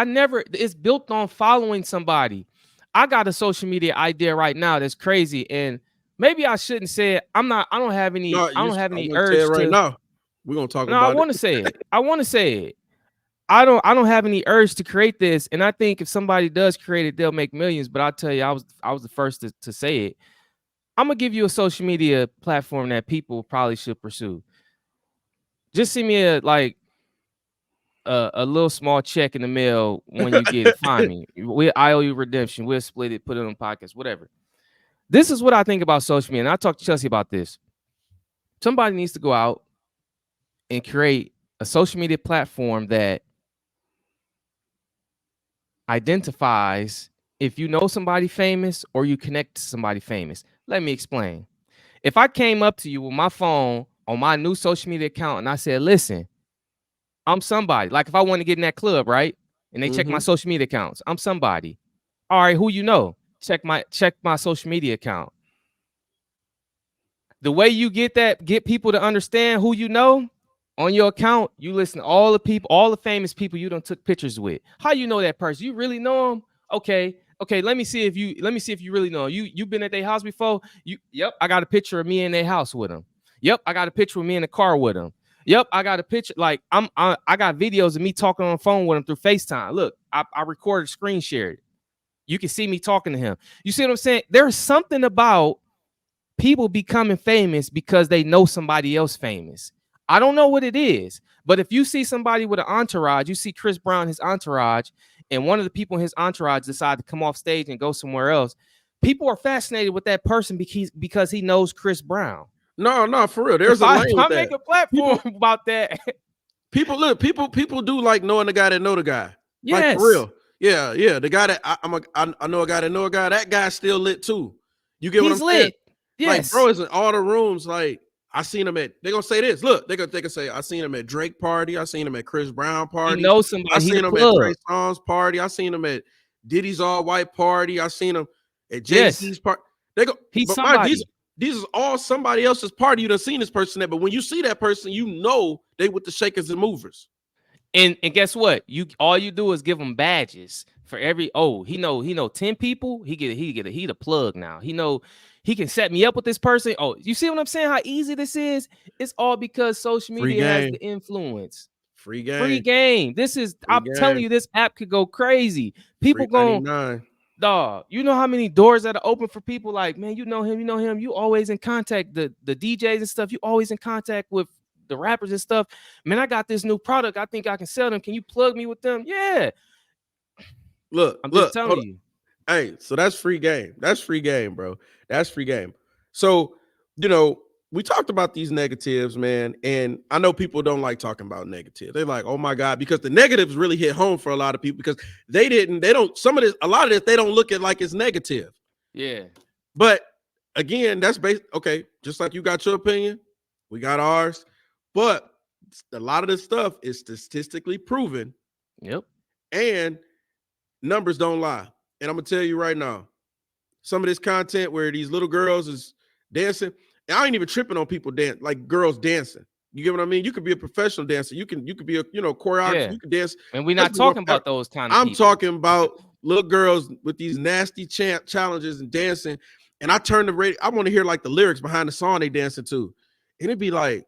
It's built on following somebody. I got a social media idea right now that's crazy. And maybe I shouldn't say it. I don't have any, No, I don't have I'm any gonna say it urge right to. now. We're gonna talk No, I about it. want to say it. I want to say it. I don't have any urge to create this. And I think if somebody does create it, they'll make millions. But I'll tell you, I was the first to say it. I'm gonna give you a social media platform that people probably should pursue. Just send me a little small check in the mail when you get it. Find me. We IOU redemption. We'll split it, put it on podcast, whatever. This is what I think about social media. And I talked to Chelsea about this. Somebody needs to go out and create a social media platform that identifies if you know somebody famous or you connect to somebody famous. Let me explain. If I came up to you with my phone on my new social media account and I said, listen, I'm somebody. Like if I want to get in that club, right? And they check my Mm-hmm. social media accounts. I'm somebody. All right, who you know? Check my social media account. The way you get people to understand who you know on your account, you listen to all the people, all the famous people you done took pictures with. How you know that person? You really know them? Okay. Let me see if you really know 'em. You been at their house before? Yep, I got a picture of me in their house with them. Yep, I got a picture of me in the car with them. Yep, I got a picture. Like I got videos of me talking on the phone with him through FaceTime. Look, I recorded, screen shared. You can see me talking to him. You see what I'm saying? There's something about people becoming famous because they know somebody else famous. I don't know what it is, but if you see somebody with an entourage, you see Chris Brown, his entourage, and one of the people in his entourage decide to come off stage and go somewhere else, people are fascinated with that person because he knows Chris Brown. No, for real. There's If a I lane if with I make that. a platform People, about that, people do like knowing the guy that know the guy. Like for Yes, real. Yeah, yeah. The guy that I know a guy that know a guy. That guy's still lit too. You get what I'm he's saying? lit. Like, bro, Yes, is in all the rooms. Like, I seen him at. They gonna say this. Look, they gonna say I seen him at Drake party. I seen him at Chris Brown he party. knows I somebody. He the seen him at Trey plug. Songz party. I seen him at Diddy's all white party. I seen him at Jay Yes, Z's party. They go, he's but my somebody. these is all somebody else's party. You done seen this person at, but when you see that person, you know they with the shakers and movers. And guess what? You all you do is give him badges for every. Oh, he know 10 people. He the plug now. He can set me up with this person. Oh, you see what I'm saying? How easy this is? It's all because social Free media has game, the influence. free Free game, game. This is, free I'm telling game, you, this app could go crazy. free People going, 99. dog, you know how many doors that are open for people like, man, you know him, you always in contact, the DJs and stuff, you always in contact with the rappers and stuff. Man, I got this new product. I think I can sell them. Can you plug me with them? Yeah. Look, I'm just look, telling hold on. you. Hey, so that's free game. That's free game, bro. That's free game. So, you know, we talked about these negatives, man, and I know people don't like talking about negative. They're like, "Oh my god," because the negatives really hit home for a lot of people because they don't some of this a lot of this they don't look at like it's negative. Yeah. But again, that's based okay, just like you got your opinion, we got ours, but a lot of this stuff is statistically proven Yep. and numbers don't lie. And I'm gonna tell you right now, some of this content where these little girls is dancing, and I ain't even tripping on people dance like girls dancing. You get what I mean? You could be a professional dancer. You could be a choreographer. Yeah. You could dance. And we're Let's not be more. talking about those kind of I'm people. talking about little girls with these nasty challenges and dancing. And I turn the radio. I want to hear like the lyrics behind the song they dancing to, and it'd be like,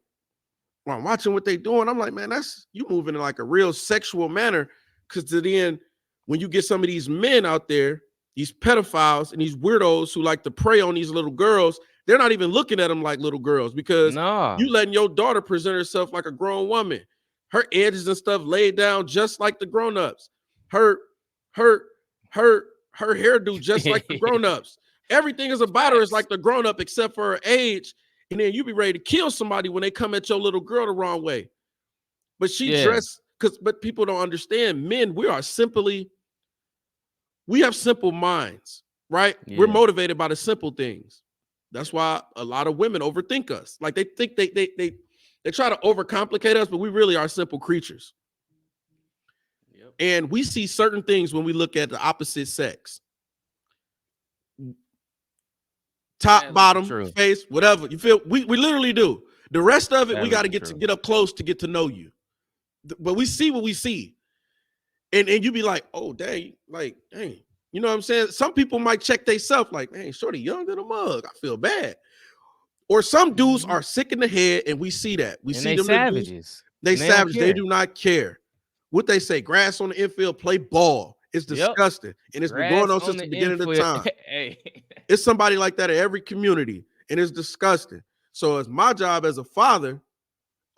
when I'm watching what they doing, I'm like, man, that's you moving in like a real sexual manner. Because to the end, when you get some of these men out there, these pedophiles and these weirdos who like to prey on these little girls, they're not even looking at them like little girls because Nah. you letting your daughter present herself like a grown woman. Her edges and stuff laid down just like the grown-ups. Her, her, her, her hairdo just like the grown-ups. Everything is about her is Facts. like the grown-up except for her age, and then you be ready to kill somebody when they come at your little girl the wrong way. But she Yeah. dressed but people don't understand. Men, we have simple minds, right? We're Yeah. motivated by the simple things. That's why a lot of women overthink us. Like they think they try to overcomplicate us, but we really are simple creatures. Yep. And we see certain things when we look at the opposite sex. Top, Sadly but bottom, true. face, whatever. You feel we literally do. The rest of it, we Sadly got to but true. get up close to get to know you. But we see what we see. And you be like, oh dang, like, dang. You know what I'm saying? Some people might check themselves like, man, shorty young than a mug. I feel bad. Or some dudes Mhm. are sick in the head, and we see that. We And see they them little dudes, savages. they And they don't savage, they care. do not care. What they say, grass on the infield, play ball. It's Yep. disgusting. And it's been going Grass on on since the the beginning of infield. time. Hey. It's somebody like that in every community, and it's disgusting. So it's my job as a father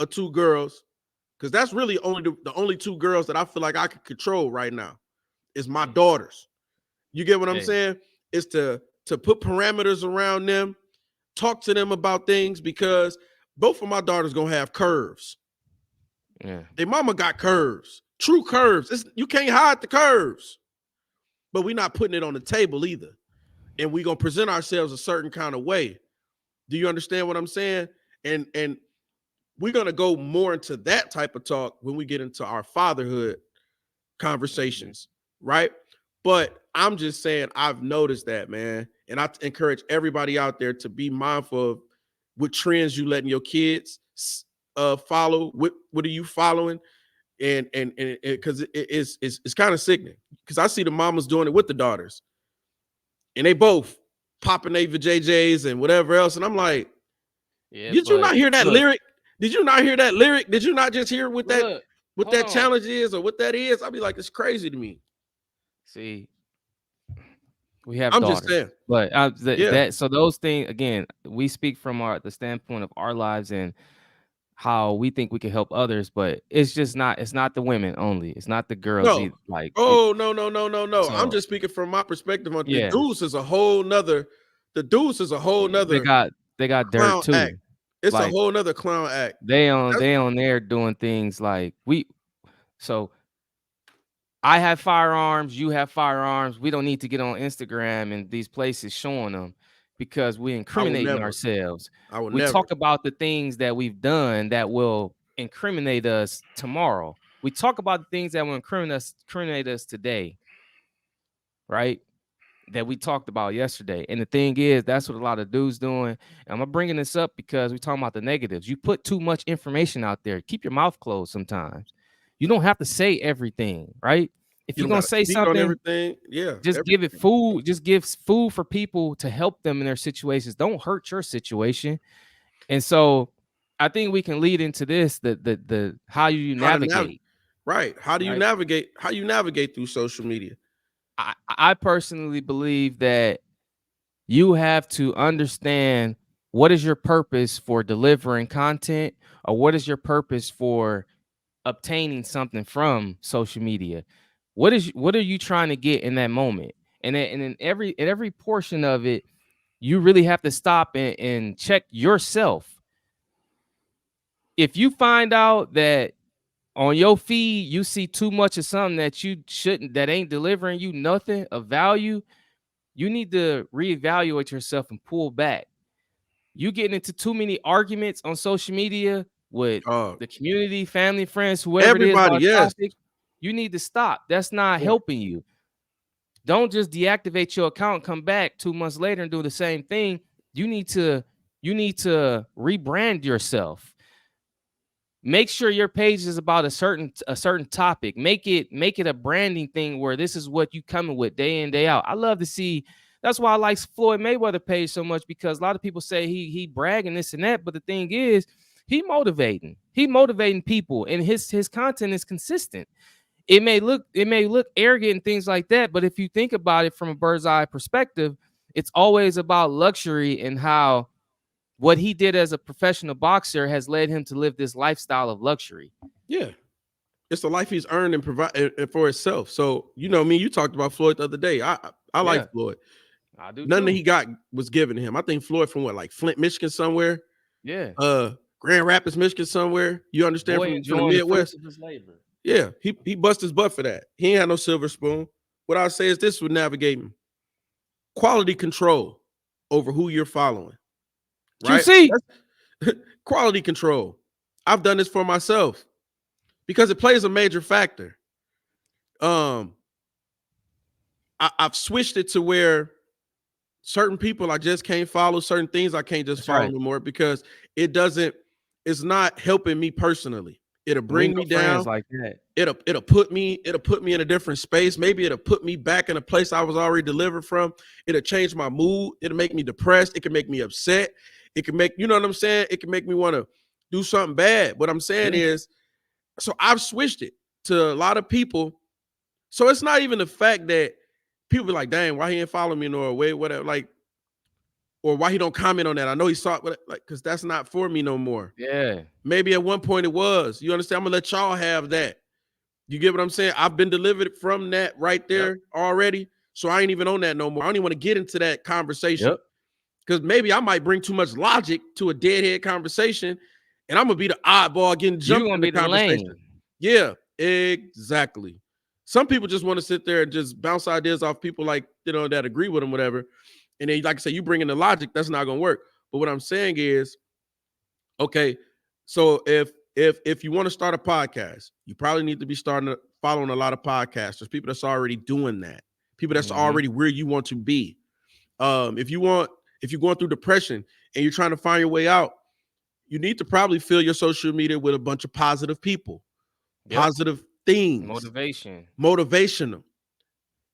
of two girls, because that's really only the only two girls that I feel like I can control right now is my daughters. You get what I'm Hey. saying? Is to put parameters around them, talk to them about things because both of my daughters gonna have curves. Yeah. Their mama got curves, true curves. You can't hide the curves, but we're not putting it on the table either. And we're gonna present ourselves a certain kind of way. Do you understand what I'm saying? And we're gonna go more into that type of talk when we get into our fatherhood Mhm. conversations, right? But I'm just saying, I've noticed that, man. And I encourage everybody out there to be mindful of what trends you letting your kids follow. What are you following? And because it's kind of sickening. Because I see the mamas doing it with the daughters, and they both popping their JJs and whatever else. And I'm like, Yeah, did you not but hear that look, lyric? Did you not hear that lyric? Did you not just hear but look, what hold that on. challenge is or what that is? I'll be like, it's crazy to me. See, we have I'm just daughters. saying. But Yeah. that so those things again, we speak from the standpoint of our lives and how we think we can help others, but it's not the women only. It's not the girls No. either. Like it Oh, no, no, no, no, no. I'm so just speaking from my perspective on yeah. the deuce is a whole They nother got dirt clown act. too. It's a Like whole nother clown act. That's they on there doing things like we so I have firearms, you have firearms. We don't need to get on Instagram and these places showing them because we're I will incriminating never. ourselves. I will We never. talk about the things that we've done that will incriminate us tomorrow. We talk about the things that will incriminate us today, right? That we talked about yesterday. And the thing is, that's what a lot of dudes doing. And I'm bringing this up because we're talking about the negatives. You put too much information out there. Keep your mouth closed sometimes. You don't have to say everything, right? If You you're don't gonna got to say speak on something, everything. Yeah, just give it everything. food. Just give food for people to help them in their situations. Don't hurt your situation. And so I think we can lead into this, the how you How to navigate. navigate, Right. How do you right? navigate? How you navigate through social media? I personally believe that you have to understand what is your purpose for delivering content, or what is your purpose for obtaining something from social media. What are you trying to get in that moment? And in every portion of it, you really have to stop and check yourself. If you find out that on your feed you see too much of something that you shouldn't, that ain't delivering you nothing of value, you need to reevaluate yourself and pull back. You getting into too many arguments on social media with Uh, the community, family, friends, whoever it is Everybody, about a yes. topic, you need to stop. That's not Yeah. helping you. Don't just deactivate your account, come back 2 months later and do the same thing. You need to rebrand yourself. Make sure your page is about a certain topic. Make it a branding thing where this is what you coming with day in day out. I love to see. That's why I like Floyd Mayweather page so much, because a lot of people say he bragging this and that, but the thing is, he motivating people, and his content is consistent. It may look arrogant and things like that, but if you think about it from a bird's eye perspective, it's always about luxury and how what he did as a professional boxer has led him to live this lifestyle of luxury. Yeah. It's the life he's earned and provide for himself. So you know me. You talked about Floyd the other day. I like Yeah, Floyd. I do None that too. he got was given to him. I think Floyd from what, like Flint, Michigan, somewhere. Yeah. Grand Rapids, Michigan, somewhere. You understand, Boy from the enjoying the fruits Midwest. of his labor. Yeah, he bust his butt for that. He ain't had no silver spoon. What I say is this with navigating: quality control over who you're following. Right? QC. Quality control. I've done this for myself because it plays a major factor. Um, I've switched it to where certain people I just can't follow, certain things I can't just That's follow right. no more because it doesn't, it's not helping me personally. It'll We bring know me friends down. like that. It'll put me in a different space. Maybe it'll put me back in a place I was already delivered from. It'll change my mood. It'll make me depressed. It can make me upset. It can make, you know what I'm saying? It can make me want to do something bad. What I'm saying Yeah. is, so I've switched it to a lot of people. So it's not even the fact that people be like, dang, why he ain't follow me nor way, whatever, like, or why he don't comment on that. I know he saw it, but like, because that's not for me no more. Yeah. Maybe at one point it was. You understand? I'm gonna let y'all have that. You get what I'm saying? I've been delivered from that right Yep. there already. So I ain't even on that no more. I don't even want to get into that conversation Yep. because maybe I might bring too much logic to a deadhead conversation, and I'm gonna be the oddball getting You jumped gonna in the be the conversation. lane. Yeah, exactly. Some people just want to sit there and just bounce ideas off people like, that agree with them, whatever. And then, like I say, you bring in the logic, that's not gonna work. But what I'm saying is, okay, so if you want to start a podcast, you probably need to be following a lot of podcasters, people that's already doing that, people that's Hmm. already where you want to be. If you're going through depression and you're trying to find your way out, you need to probably fill your social media with a bunch of positive people, Yep. positive things, Motivation. motivational.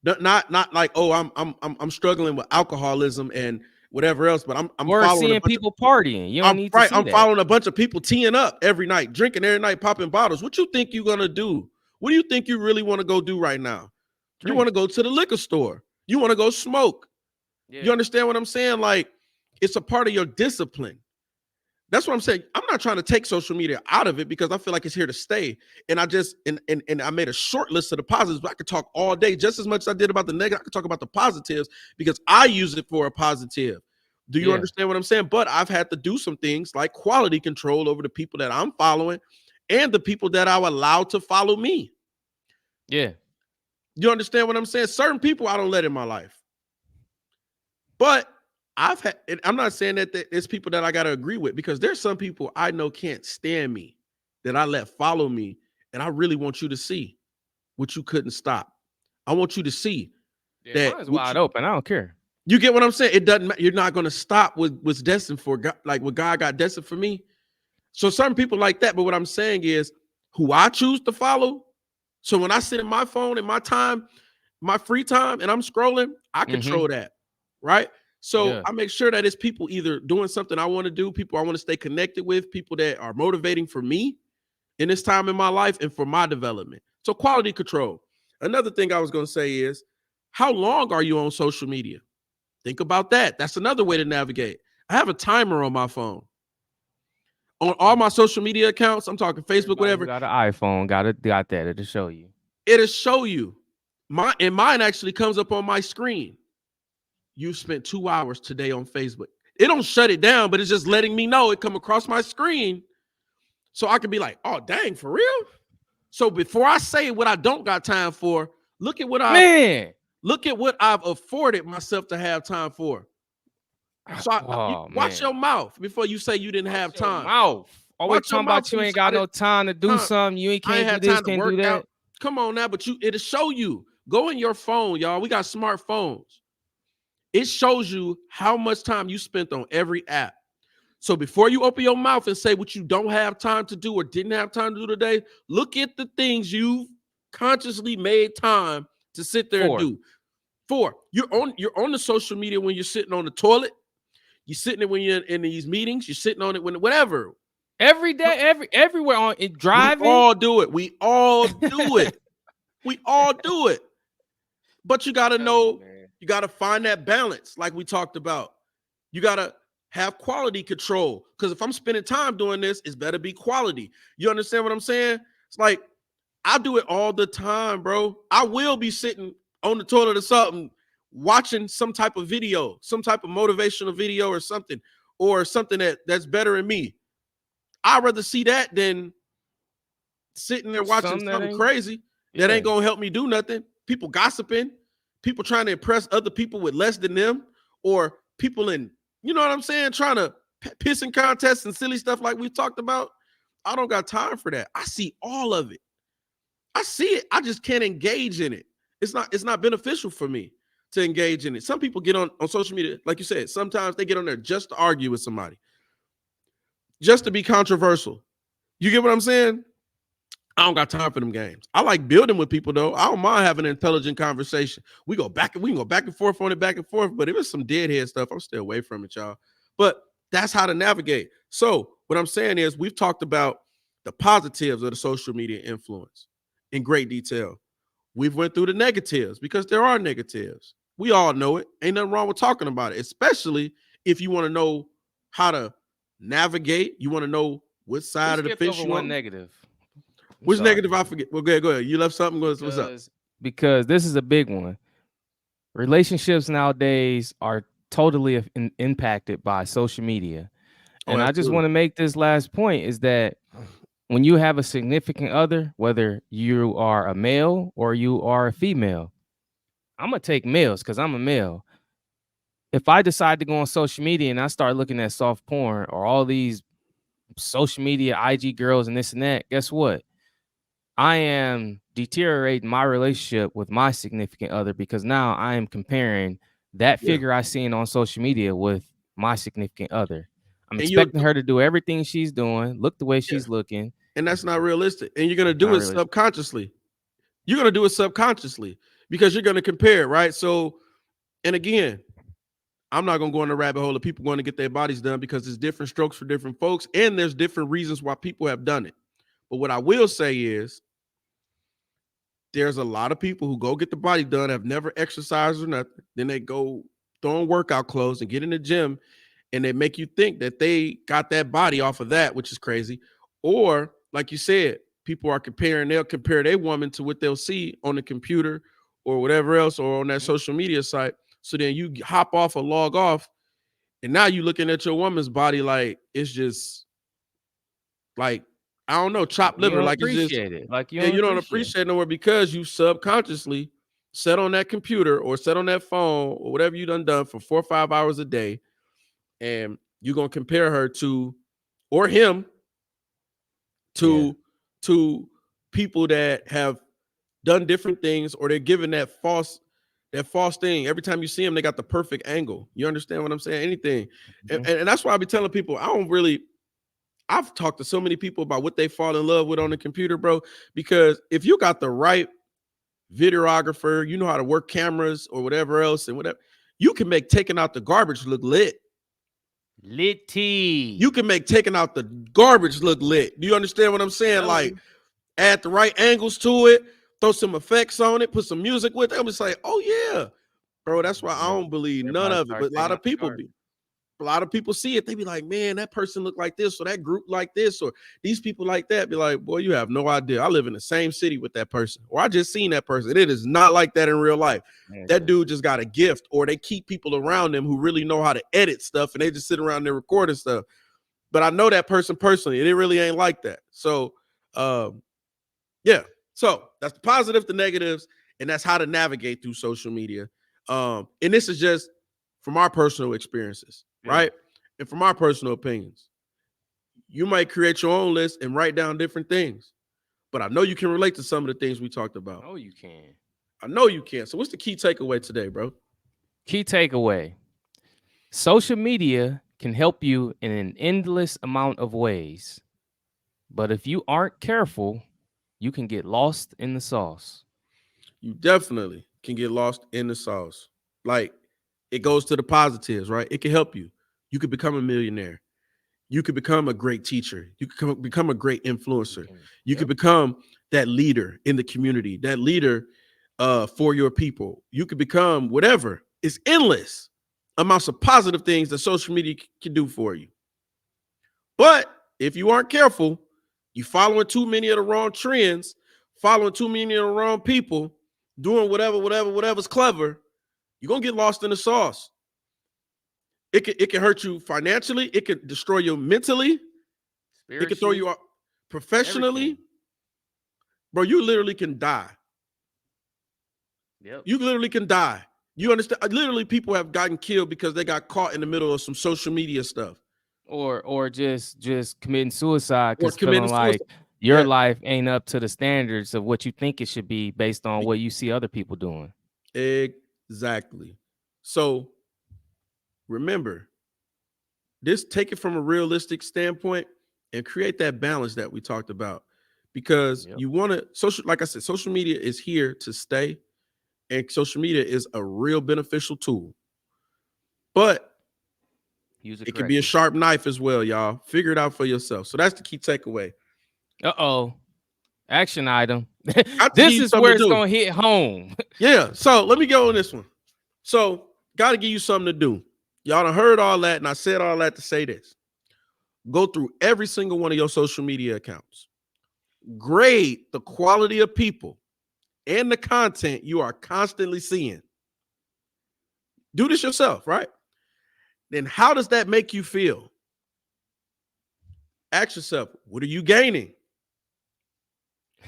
Not like, oh, I'm struggling with alcoholism and whatever else, but I'm Or following a seeing bunch of people partying. You don't I'm need to right. see I'm that. following a bunch of people teeing up every night, drinking every night, popping bottles. What you think you're gonna do? What do you think you really want to go do right now? You want Drink. to go to the liquor store. You want to go smoke. You Yeah. understand what I'm saying? Like, it's a part of your discipline. That's what I'm saying. I'm not trying to take social media out of it because I feel like it's here to stay. And I just and I made a short list of the positives, but I could talk all day just as much as I did about the negative. I could talk about the positives because I use it for a positive. Do you Yeah. understand what I'm saying? But I've had to do some things like quality control over the people that I'm following and the people that I allow to follow me. Yeah. You understand what I'm saying? Certain people I don't let in my life. But I've had, and I'm not saying that it's people that I got to agree with, because there's some people I know can't stand me that I let follow me. And I really want you to see what you couldn't stop. I want you to see Yeah, that mine's what wide open. I don't care. you get what I'm saying? It doesn't matter. You're not going to stop with what's destined for God, like what God got destined for me. So some people like that. But what I'm saying is who I choose to follow. So when I sit in my phone in my time, my free time, and I'm scrolling, I Mm-hmm. control that. Right. So Yeah. I make sure that it's people either doing something I want to do, people I want to stay connected with, people that are motivating for me in this time in my life and for my development. So quality control. Another thing I was going to say is, how long are you on social media? Think about that. That's another way to navigate. I have a timer on my phone. On all my social media accounts, I'm talking Facebook, Everybody who whatever, got an iPhone got that. It'll show you. it'll show you. Mine actually comes up on my screen. You spent 2 hours today on Facebook. It don't shut it down, but it's just letting me know. It come across my screen, so I can be like, "Oh, dang, for real." So before I say what I don't got time for, look at what I've Man. look at what I've afforded myself to have time for. So you Oh watch man. your mouth before you say you didn't Watch have your time. mouth. Always Watch your talking mouth about when you you ain't say I got no didn't. time to do Huh, something. You ain't I ain't can't do had this, time to can't do work that. out. Come on now, but it'll show you. Go in your phone, y'all. We got smartphones. It shows you how much time you spent on every app. So before you open your mouth and say what you don't have time to do or didn't have time to do today, look at the things you've consciously made time to sit there and 4. do. Four, you're on the social media when you're sitting on the toilet. You're sitting there when you're in these meetings. You're sitting on it when whatever. Every day, everywhere on it We driving. all do it. We all do it. We all do it. But you got to Telling you, know, man. you got to find that balance, like we talked about. You got to have quality control. Because if I'm spending time doing this, it's better be quality. You understand what I'm saying? It's like I do it all the time, bro. I will be sitting on the toilet or something, watching some type of video, some type of motivational video or something that's better in me. I'd rather see that than sitting there watching Something that something ain't. crazy that Yeah. ain't gonna help me do nothing. People gossiping, people trying to impress other people with less than them, or people in, you know what I'm saying, trying to pissing contests and silly stuff like we talked about. I don't got time for that. I see all of it. I see it. I just can't engage in it. It's not beneficial for me to engage in it. Some people get on social media, like you said, sometimes they get on there just to argue with somebody, just to be controversial. You get what I'm saying? I don't got time for them games. I like building with people though. I don't mind having an intelligent conversation. We can go back and forth on it, back and forth. But if it's some deadhead stuff, I'm stay away from it, y'all. But that's how to navigate. So what I'm saying is we've talked about the positives of the social media influence in great detail. We've went through the negatives because there are negatives. We all know it. Ain't nothing wrong with talking about it, especially if you want to know how to navigate. You want to know what We side of the skipped fence over you one on. negative. I'm Which sorry. negative I forget? Well, go ahead. You left something. What's up? Because this is a big one. Relationships nowadays are totally impacted by social media. Oh, And I just want absolutely. to make this last point is that when you have a significant other, whether you are a male or you are a female, I'm gonna take males because I'm a male. If I decide to go on social media and I start looking at soft porn or all these social media IG girls and this and that, guess what? I am deteriorating my relationship with my significant other because now I am comparing that Yeah, figure I seen on social media with my significant other. I'm and you expecting her to do everything she's doing, look the way yeah, she's looking. and that's not realistic. And you're gonna Not do it really. subconsciously. You're gonna do it subconsciously because you're gonna compare, right? So, and again, I'm not gonna go in the rabbit hole of people going to get their bodies done because there's different strokes for different folks, and there's different reasons why people have done it. But what I will say is there's a lot of people who go get the body done, have never exercised or nothing. Then they go throw on workout clothes and get in the gym, and they make you think that they got that body off of that, which is crazy. Or, like you said, people are comparing, they'll compare their woman to what they'll see on the computer or whatever else or on that Mhm. social media site. So then you hop off or log off, and now you looking at your woman's body like it's just like, I don't know, chopped You liver. don't Like it's just, appreciate it. Like you yeah, don't you don't appreciate it. appreciate it nowhere because you subconsciously sit on that computer or sit on that phone or whatever you done for 4 or 5 hours a day, and you're gonna compare her to or him Yeah. to to people that have done different things, or they're given that false thing. Every time you see them, they got the perfect angle. You understand what I'm saying? Anything. And, Mhm. and that's why I be telling people, I've talked to so many people about what they fall in love with on the computer, bro. Because if you got the right videographer, you know how to work cameras or whatever else, and whatever, you can make taking out the garbage look lit. You Litty. can make taking out the garbage look lit. Do you understand what I'm saying? Telling Like, you. add the right angles to it, throw some effects on it, put some music with it. I'm just like, oh yeah, bro. That's why I Yeah. don't believe none Everybody of it. start But taking out the garbage. a lot of people see it. They be like, man, that person look like this, or that group like this, or these people like that. Be like, boy, you have no idea. I live in the same city with that person, or I just seen that person. It is not like that in real life. That Yeah. dude just got a gift, or they keep people around them who really know how to edit stuff, and they just sit around there recording stuff. But I know that person personally, and it really ain't like that. So, um, yeah. So that's the positive, the negatives, and that's how to navigate through social media. And this is just from our personal experiences, Yeah. right? And from our personal opinions. You might create your own list and write down different things, but I know you can relate to some of the things we talked about. No, you can. I know you can. So what's the key takeaway today, bro? Key takeaway: social media can help you in an endless amount of ways, but if you aren't careful, you can get lost in the sauce. You definitely can get lost in the sauce. Like, it goes to the positives, right? It can help you. You could become a millionaire. You could become a great teacher. You could become a great You influencer. can. You could Yep. become that leader in the community, that leader for your people. You could become whatever. It's endless amounts of positive things that social media can do for you. But if you aren't careful, you following too many of the wrong trends, following too many of the wrong people, doing whatever's clever, you're gonna get lost in the sauce. It can hurt you financially, it could destroy you mentally, it could throw Spiritually, you out professionally. everything. Bro, you literally can die. Yep. You literally can die. You understand? Literally, people have gotten killed because they got caught in the middle of some social media stuff Or just committing suicide or because committing feeling like suicide. your Yeah, life ain't up to the standards of what you think it should be based on what you see other people doing. exactly. So remember, this take it from a realistic standpoint and create that balance that we talked about, because Yep. you want to social. Like I said, social media is here to stay, and social media is a real beneficial tool, but Use it it can be a correctly. sharp knife as well, y'all. Figure it out for yourself. So that's the key takeaway. Uh-oh. Action item. I have to give This you is something where to it's do. gonna hit home. Yeah. So let me go on this one. So, got to give you something to do. Y'all done heard all that, and I said all that to say this. Go through every single one of your social media accounts. Grade the quality of people and the content you are constantly seeing. Do this yourself, right? Then how does that make you feel? Ask yourself, what are you gaining?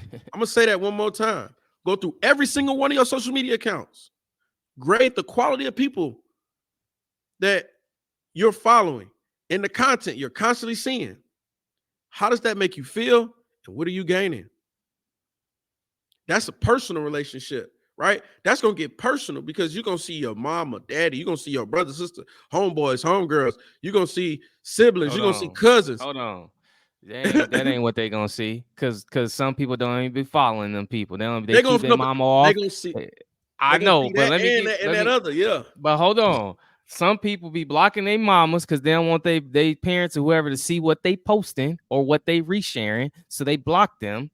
I'm going to say that one more time. Go through every single one of your social media accounts. Grade the quality of people that you're following and the content you're constantly seeing. How does that make you feel? And what are you gaining? That's a personal relationship, right? That's gonna get personal because you're gonna see your mom or daddy, you're gonna see your brother, sister, homeboys, homegirls, you're gonna see siblings, Hold you're gonna see on. cousins. Hold on. That ain't what they gonna see. Cause some people don't even be following them people. They They're gonna keep their no, but mama they off. gonna see Eh, I they're gonna know, see but that and let that me other, yeah. but hold on. Some people be blocking their mamas because they don't want they parents or whoever to see what they posting or what they resharing. So they block them.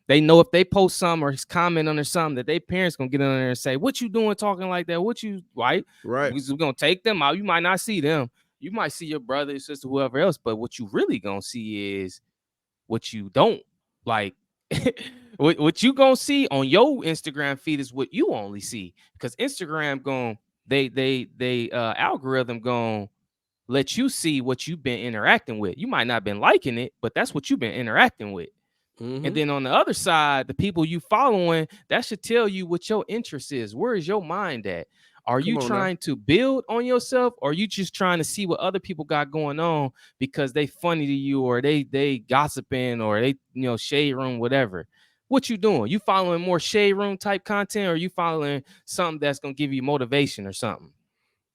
They know if they post something or comment under something that their parents gonna get on there and say, "What you doing talking like that? What you right?" Right. We're gonna take them out. You might not see them. You might see your brother, your sister, whoever else. But what you really gonna see is what you don't like. What you gonna see on your Instagram feed is what you only see because Instagram going they algorithm going let you see what you've been interacting with. You might not been liking it, but that's what you've been interacting with. And Mm-hmm. then on the other side, the people you following, that should tell you what your interest is. Where is your mind at? Are you Come on now. trying to build on yourself, or are you just trying to see what other people got going on because they funny to you, or they gossiping, or they shade room, whatever? What you doing? You following more shade room type content, or you following something that's gonna give you motivation or something?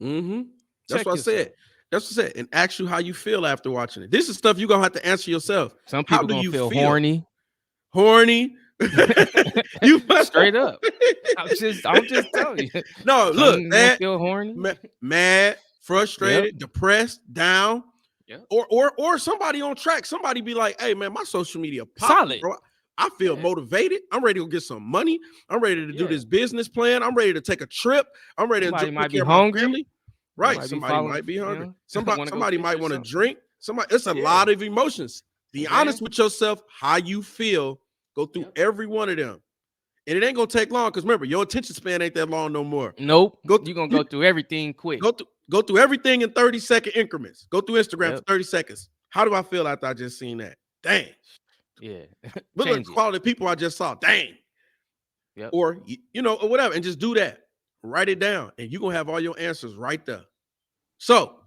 Mm-hmm. That's Check what I yourself. said. That's what I said. And ask you how you feel after watching it. This is stuff you're gonna have to answer yourself. Some How people do gonna you feel feel? horny. Horny? you Straight up. I'm just telling you. no, look, Some gonna that feel horny. mad, Yep. frustrated, depressed, down, Yep. or somebody on track. Somebody be like, hey man, my social media popping, Solid. bro. I feel Yeah. motivated. I'm ready to get some money. I'm ready to do Yeah. this business plan. I'm ready to take a trip. I'm ready to enjoy, Somebody take might be care of my hungry. family. They Right. might be Somebody following, might be hungry. want to go Somebody fish might or want to something. drink. Somebody, it's a Yeah. lot of emotions. Be honest Man. with yourself, how you feel. Go through Yep. every one of them. And it ain't gonna take long because remember, your attention span ain't that long no more. Nope. Go through You're gonna you go through everything quick. go through everything in 30-second increments. Go through Instagram for Yep. 30 seconds. How do I feel after I just seen that? Dang. Yeah. Look at the Change it. quality of people I just saw. Dang. Yep. Or or whatever. And just do that. Write it down. And you're gonna have all your answers right there. So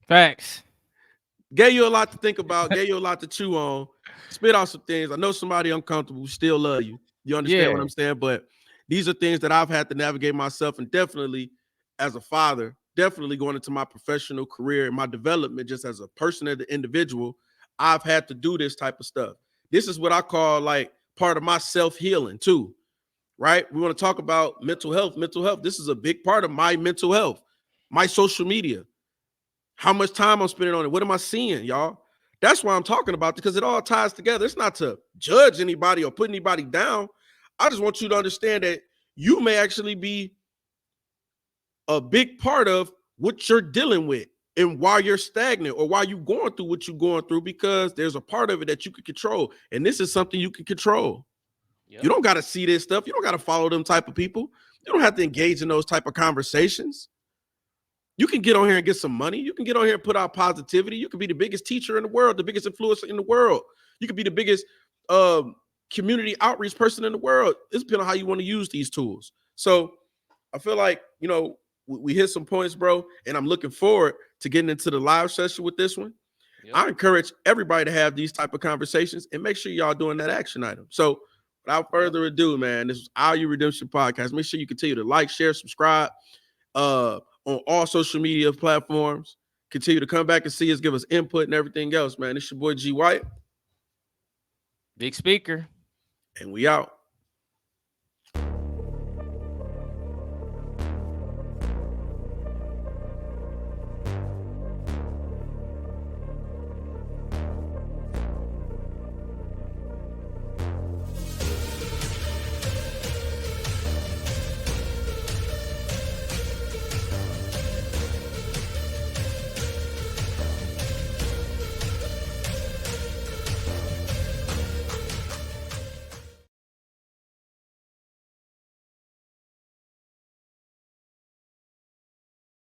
Facts. gave you a lot to think about, gave you a lot to chew on, spit out some things. I know somebody uncomfortable, still love you. You understand what Yeah. I'm saying? But these are things that I've had to navigate myself, and definitely as a father, definitely going into my professional career and my development just as a person, as an individual, I've had to do this type of stuff. This is what I call like part of my self-healing too, right? We want to talk about mental health. Mental health, this is a big part of my mental health, my social media, how much time I'm spending on it. What am I seeing, y'all? That's why I'm talking about, because it all ties together. It's not to judge anybody or put anybody down. I just want you to understand that you may actually be a big part of what you're dealing with and why you're stagnant or why you're going through what you're going through, because there's a part of it that you can control. And this is something you can control. You Yep. don't got to see this stuff. You don't got to follow them type of people. You don't have to engage in those type of conversations. You can get on here and get some money. You can get on here and put out positivity. You can be the biggest teacher in the world, the biggest influencer in the world. You can be the biggest community outreach person in the world. It's depending on how you want to use these tools. So I feel like, we hit some points, bro, and I'm looking forward to getting into the live session with this one. Yep. I encourage everybody to have these type of conversations and make sure y'all doing that action item. So without Yep. further ado, man, this is Our You Redemption Podcast. Make sure you continue to like, share, subscribe on all social media platforms. Continue to come back and see us, give us input and everything else, man. It's your boy G White, Big speaker. and we out.